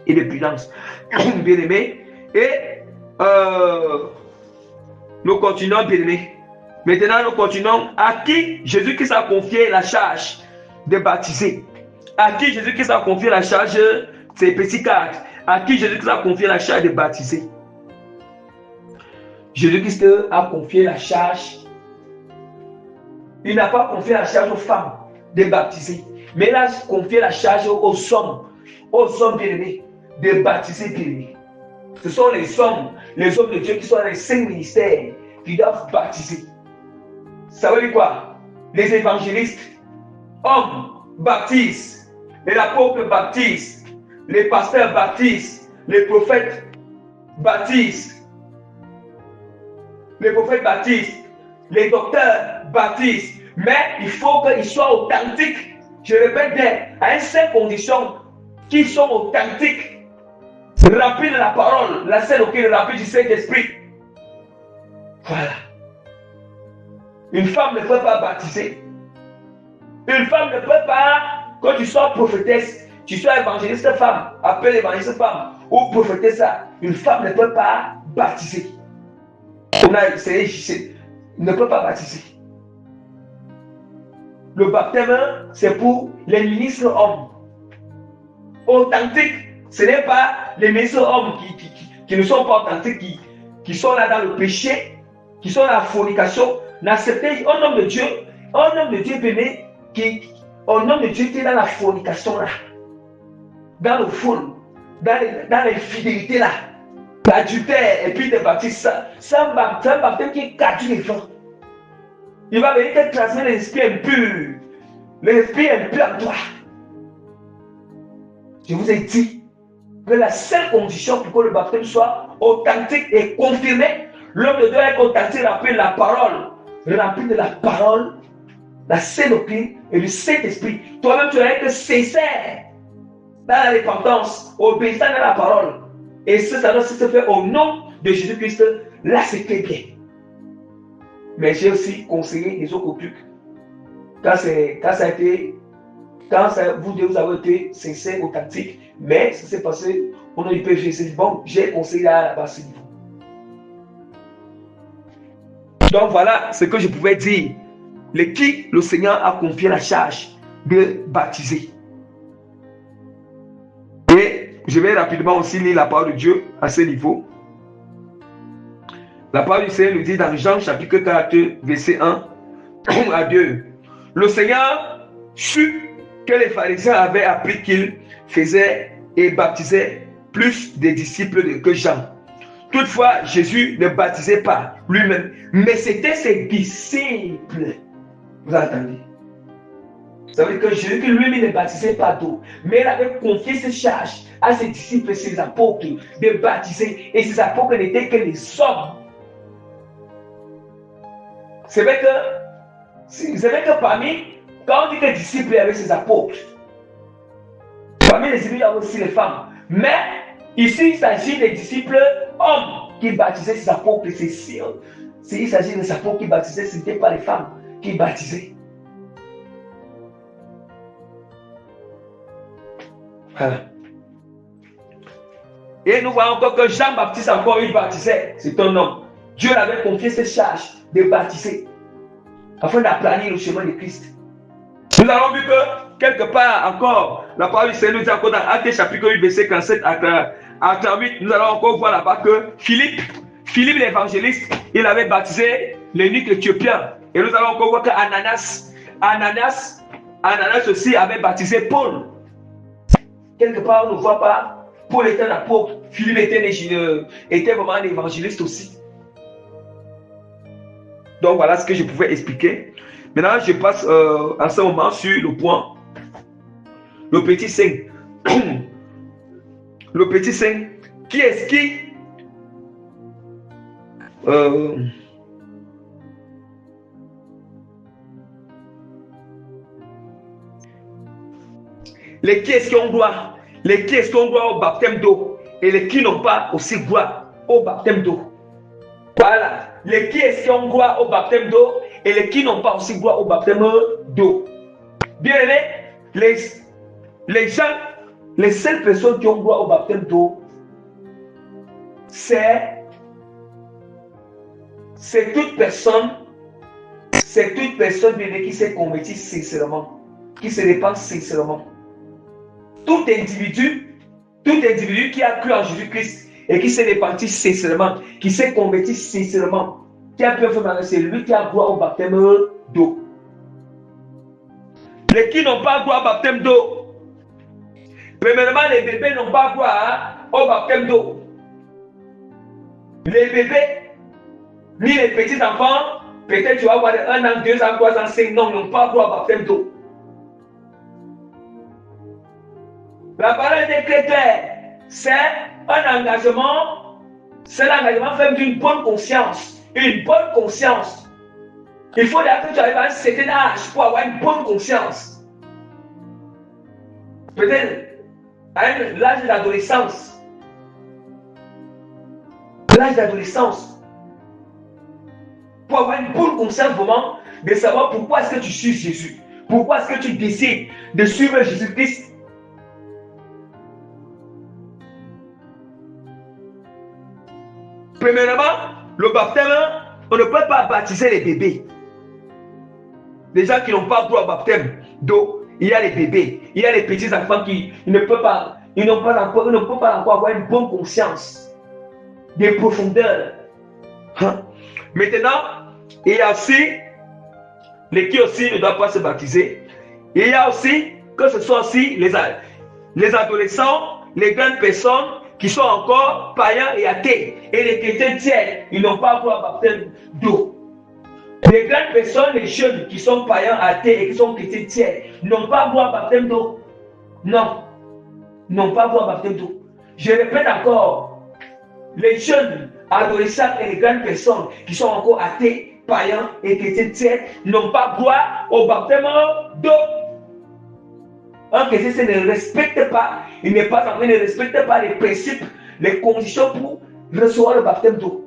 Speaker 1: Et de prudence. Bien aimé. Et nous continuons, bien aimé. Maintenant, nous continuons. À qui Jésus-Christ a confié la charge de baptiser? À qui Jésus-Christ a confié la charge, c'est petit 4. À qui Jésus-Christ a confié la charge de baptiser? Jésus-Christ a confié la charge. Il n'a pas confié la charge aux femmes de baptiser. Mais il a confié la charge aux hommes bien-aimés, de baptiser bien-aimés. Ce sont les hommes de Dieu qui sont dans les 5 ministères qui doivent baptiser. Ça veut dire quoi? Les évangélistes, hommes, baptisent. Les apôtres baptisent. Les pasteurs baptisent. Les prophètes baptisent. Les prophètes baptisent. Les docteurs baptisent. Mais il faut qu'ils soient authentiques. Je répète bien, à une seule condition, qu'ils sont authentiques, remplis de la parole, la seule auquel remplis du Saint-Esprit. Voilà. Une femme ne peut pas baptiser. Une femme ne peut pas, quand tu sois prophétesse, tu sois évangéliste femme, appelle évangéliste femme, ou prophétesse, une femme ne peut pas baptiser. Ne peut pas baptiser. Le baptême, c'est pour les ministres hommes. Authentiques, ce n'est pas les ministres hommes qui ne sont pas authentiques, qui sont là dans le péché, qui sont dans la fornication. N'acceptez un homme de Dieu béni, un homme de Dieu qui est dans la fornication là, dans le fond, dans l'infidélité là, l'adultère, et puis des baptistes, c'est un baptême qui est caduc et fort. Il va venir te transmettre l'esprit impur. L'esprit impur en toi. Je vous ai dit que la seule condition pour que le baptême soit authentique et confirmé, l'homme de Dieu est authentique, rempli de la parole, la sainte doctrine et le Saint-Esprit. Toi-même, tu dois être sincère dans la repentance, obéissant à la parole. Et ça doit se faire au nom de Jésus-Christ. Là, c'est très bien. Mais j'ai aussi conseillé les autres occultes. Quand vous avez été sincère, authentique, mais ça s'est passé au nom du péché. C'est bon, j'ai conseillé là-bas ce niveau. Donc voilà ce que je pouvais dire. Qui le Seigneur a confié la charge de baptiser. Et je vais rapidement aussi lire la parole de Dieu à ce niveau. La parole du Seigneur nous dit dans Jean chapitre 4, verset 1 à 2. Le Seigneur sut que les pharisiens avaient appris qu'il faisait et baptisait plus de disciples que Jean. Toutefois, Jésus ne baptisait pas lui-même, mais c'était ses disciples. Vous entendez? Ça veut dire que Jésus lui-même ne baptisait pas d'eau, mais il avait confié ses charges à ses disciples et ses apôtres de baptiser. Et ses apôtres n'étaient que les hommes. C'est vrai que parmi, quand on dit que disciples, il y avait ses apôtres. Parmi les disciples, il y avait aussi les femmes. Mais ici, il s'agit des disciples hommes qui baptisaient ses apôtres et s'il s'agit de sa peau qui baptisait, ce n'était pas les femmes qui baptisaient. Voilà. Et nous voyons encore que Jean-Baptiste encore il baptisait. C'est un homme. Dieu l'avait confié cette charge de baptiser afin d'aplanir le chemin de Christ. Nous avons vu que quelque part encore, la parole du Seigneur nous dit encore dans Actes chapitre 8, verset 47 à 38, nous allons encore voir là-bas que Philippe l'évangéliste, il avait baptisé l'eunuque éthiopien. Et nous allons encore voir que Ananas aussi avait baptisé Paul. Quelque part, on ne voit pas, Paul était un apôtre, Philippe était vraiment un évangéliste aussi. Donc voilà ce que je pouvais expliquer. Maintenant, je passe à ce moment sur le point. Le petit saint. Le petit saint. Qui est-ce qui les qui est-ce qui ont droit? Les qui est-ce qui ont droit au baptême d'eau? Et les qui n'ont pas aussi droit au baptême d'eau. Voilà. Les qui est-ce qui ont droit au baptême d'eau et les qui n'ont pas aussi droit au baptême d'eau. Bien aimé, les gens, les seules personnes qui ont droit au baptême d'eau, c'est toute personne bien qui s'est convertie sincèrement, qui se répand sincèrement. Tout individu qui a cru en Jésus-Christ et qui s'est répandu sincèrement, qui s'est converti sincèrement, qui a pu faire, c'est lui qui a droit au baptême d'eau. Les qui n'ont pas droit au baptême d'eau, premièrement, les bébés n'ont pas droit au baptême d'eau. Les bébés, ni les petits enfants, peut-être tu vas avoir 1 an, 2 ans, 3 ans, 5 ans, n'ont pas droit au baptême d'eau. La parole est très claire. C'est un engagement, ferme d'une bonne conscience. Une bonne conscience. Il faut d'ailleurs que tu arrives à un certain âge pour avoir une bonne conscience. Peut-être à l'âge de l'adolescence. L'âge d'adolescence. Pour avoir une bonne conscience vraiment de savoir pourquoi est-ce que tu suis Jésus. Pourquoi est-ce que tu décides de suivre Jésus-Christ. Premièrement, le baptême, on ne peut pas baptiser les bébés. Les gens qui n'ont pas droit au baptême d'eau, il y a les bébés, il y a les petits enfants qui ne peuvent pas encore avoir une bonne conscience des profondeurs. Maintenant, il y a aussi les qui aussi ne doivent pas se baptiser. Il y a aussi, que ce soit aussi les adolescents, les grandes personnes qui sont encore païens et athées. Et les chrétiens tiers, ils n'ont pas droit au baptême d'eau. Les grandes personnes, les jeunes qui sont païens, athées et qui sont chrétiens tiers, n'ont pas droit au baptême d'eau. Non. N'ont pas droit au baptême d'eau. Je répète encore, les jeunes, adolescents et les grandes personnes qui sont encore athées, païens et chrétiens tiers, n'ont pas droit au baptême d'eau. Un chrétien ne respecte pas, il n'est pas en train de respecter pas les principes, les conditions pour recevoir le baptême d'eau.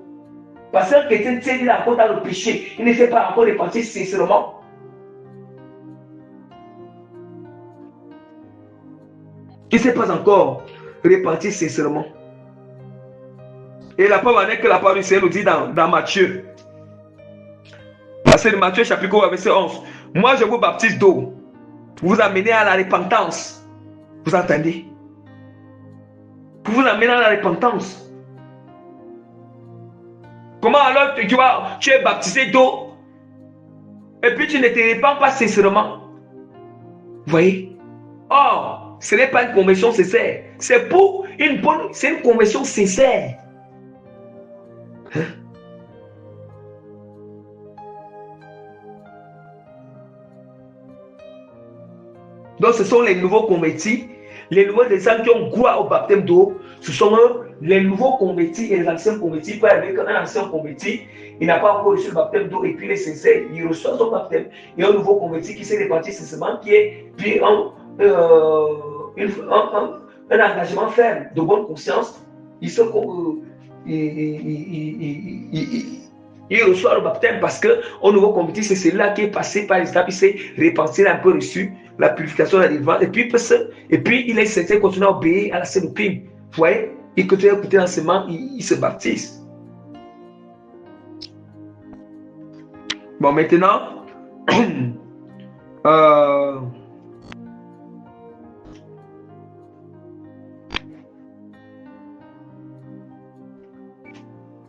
Speaker 1: Parce qu'un chrétien, il est encore dans le péché, il ne fait pas encore repentir sincèrement. Il ne sait pas encore repentir sincèrement. Et la preuve en est que la parole du Seigneur nous dit dans Matthieu. C'est Matthieu chapitre 1, verset 11. Moi je vous baptise d'eau. Vous amenez à la repentance. Vous entendez? Pour vous amener à la repentance. Comment alors tu es baptisé d'eau et puis tu ne te répands pas sincèrement? Vous voyez? Or, ce n'est pas une conversion sincère. C'est une conversion sincère. Hein? Donc ce sont les nouveaux convertis, les nouveaux gens qui ont droit au baptême d'eau. Ce sont les nouveaux convertis et les anciens convertis. Pas avec un ancien converti, il n'a pas encore reçu le baptême d'eau et puis il est sincère, il reçoit son baptême. Il y a un nouveau converti qui s'est répandu sincèrement, qui est puis un engagement ferme, de bonne conscience. Il Il reçoit le baptême parce qu'au nouveau converti, c'est celui-là qui est passé par les étapes, il s'est repenti, il a un peu reçu la purification, la délivrance, et puis il est censé continuer à obéir à la scène doctrine. Vous voyez, il continue à écouter l'enseignement, il se baptise. Bon, maintenant,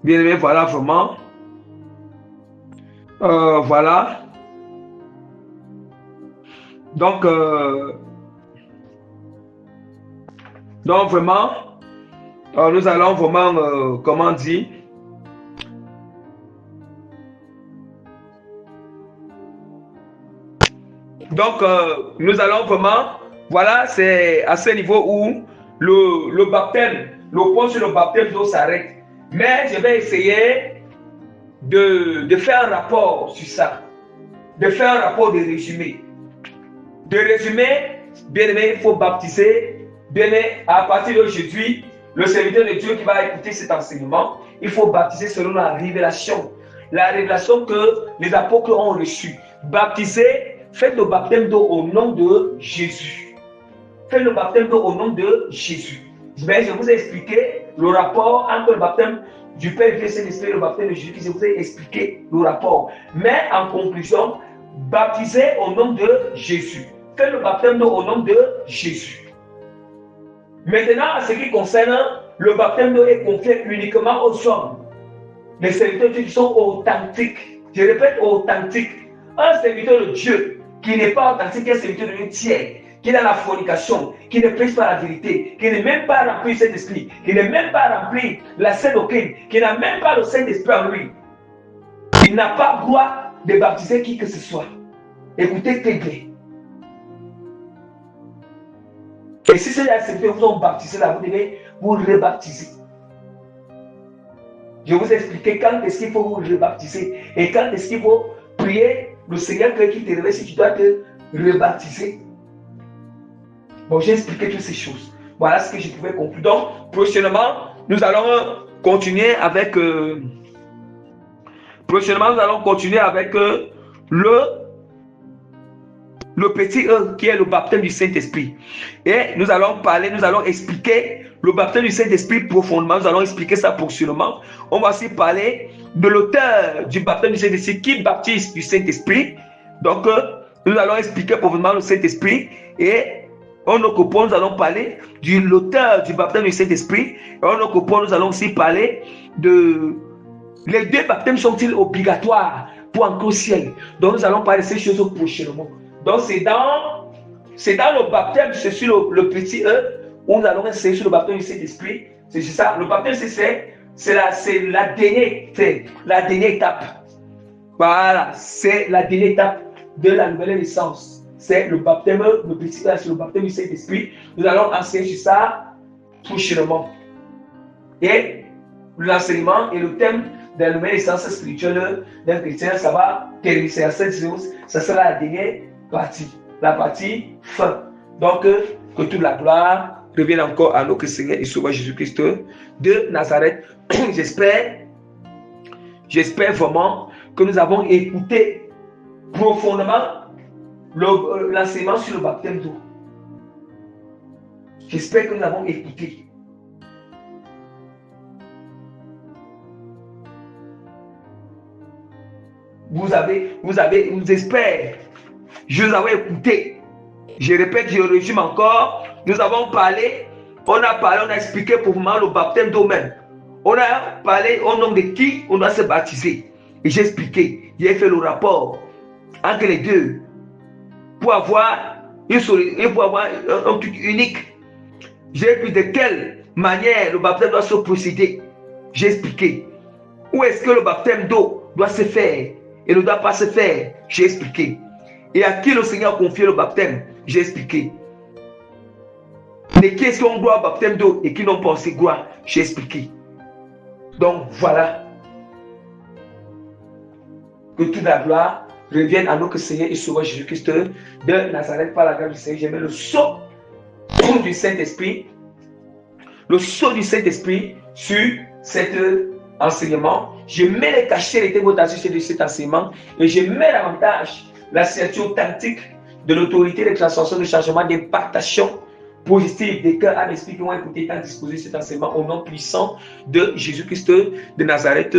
Speaker 1: bien aimé, voilà vraiment. Voilà. Donc vraiment, nous allons vraiment, comment dire, donc nous allons vraiment, voilà, c'est à ce niveau où le baptême, le point sur le baptême d'eau s'arrête. Mais je vais essayer de faire un rapport sur ça, de faire un rapport de résumé. De résumé, bien aimé, il faut baptiser. Bien aimé, à partir d'aujourd'hui, le serviteur de Dieu qui va écouter cet enseignement, il faut baptiser selon la révélation que les apôtres ont reçue. Baptiser, faites le baptême d'eau au nom de Jésus. Faites le baptême d'eau au nom de Jésus. Mais je vous ai expliqué le rapport entre le baptême du Père, du Fils et de l'Esprit et le baptême de Jésus. Je vous ai expliqué le rapport. Mais en conclusion, baptisez au nom de Jésus. Faites le baptême d'eau au nom de Jésus. Maintenant, en ce qui concerne le baptême d'eau est confié uniquement aux hommes. Les serviteurs de Dieu qui sont authentiques. Je répète, authentiques. Un serviteur de Dieu qui n'est pas authentique, un serviteur de Dieu tiers, qui est dans la fornication, qui ne prêche pas la vérité, qui n'est même pas rempli du Saint-Esprit, qui n'est même pas rempli la Sainte Doctrine, qui n'a même pas le Saint-Esprit en lui. Il n'a pas droit de baptiser qui que ce soit. Écoutez très bien. Et si ces serviteurs vous ont baptisé là, vous devez vous rebaptiser. Je vous ai expliqué quand est-ce qu'il faut vous rebaptiser et quand est-ce qu'il faut prier le Seigneur qui te réveille si tu dois te rebaptiser. Bon, j'ai expliqué toutes ces choses. Voilà ce que je pouvais conclure. Donc, prochainement, nous allons continuer avec le petit E qui est le baptême du Saint-Esprit. Et nous allons expliquer le baptême du Saint-Esprit profondément. Nous allons expliquer ça prochainement. On va aussi parler de l'auteur du baptême du Saint-Esprit qui baptise du Saint-Esprit. Donc, nous allons expliquer profondément le Saint-Esprit et en occupant, nous allons parler de l'auteur du baptême du Saint-Esprit. Et en occupant, nous allons aussi parler de... Les deux baptêmes sont-ils obligatoires pour entrer au ciel? Donc, nous allons parler de ces choses prochainement. Donc, c'est dans le baptême, c'est sur le petit E, où nous allons essayer sur le baptême du Saint-Esprit. C'est ça. Le baptême, c'est la dernière étape. Voilà, c'est la dernière étape de la nouvelle naissance. C'est le baptême, le petit E, c'est le baptême du Saint-Esprit. Nous allons enseigner sur ça prochainement. Et l'enseignement et le thème de la nouvelle naissance spirituelle d'un chrétien, ça va terminer. Ça sera la dernière partie, la partie fin. Donc, que toute la gloire revienne encore à notre Seigneur et Sauveur Jésus-Christ de Nazareth. J'espère vraiment que nous avons écouté profondément l'enseignement sur le baptême d'eau. J'espère que nous avons écouté. J'espère. Je vous avais écouté. Je répète, je résume encore. Nous avons parlé, on a expliqué pour moi le baptême d'eau même. On a parlé au nom de qui on doit se baptiser. Et j'ai expliqué, j'ai fait le rapport entre les deux pour avoir un truc unique. J'ai expliqué de quelle manière le baptême doit se procéder. J'ai expliqué où est-ce que le baptême d'eau doit se faire et ne doit pas se faire. J'ai expliqué. Et à qui le Seigneur a confié le baptême, j'ai expliqué. Et qui est-ce qu'on doit au baptême d'eau et qui n'ont pas aussi gloire, j'ai expliqué. Donc voilà. Que toute la gloire revienne à notre Seigneur et Sauveur Jésus-Christ de Nazareth par la grâce du Seigneur. J'ai mis le sceau du Saint-Esprit. Le sceau du Saint-Esprit sur cette enseignement, je mets les cachets, les témoignages de cet enseignement et je mets davantage la signature authentique de l'autorité de transformation, de changement, d'impactation positive des cœurs à l'esprit qui vont écouter et disposer cet enseignement au nom puissant de Jésus-Christ de Nazareth.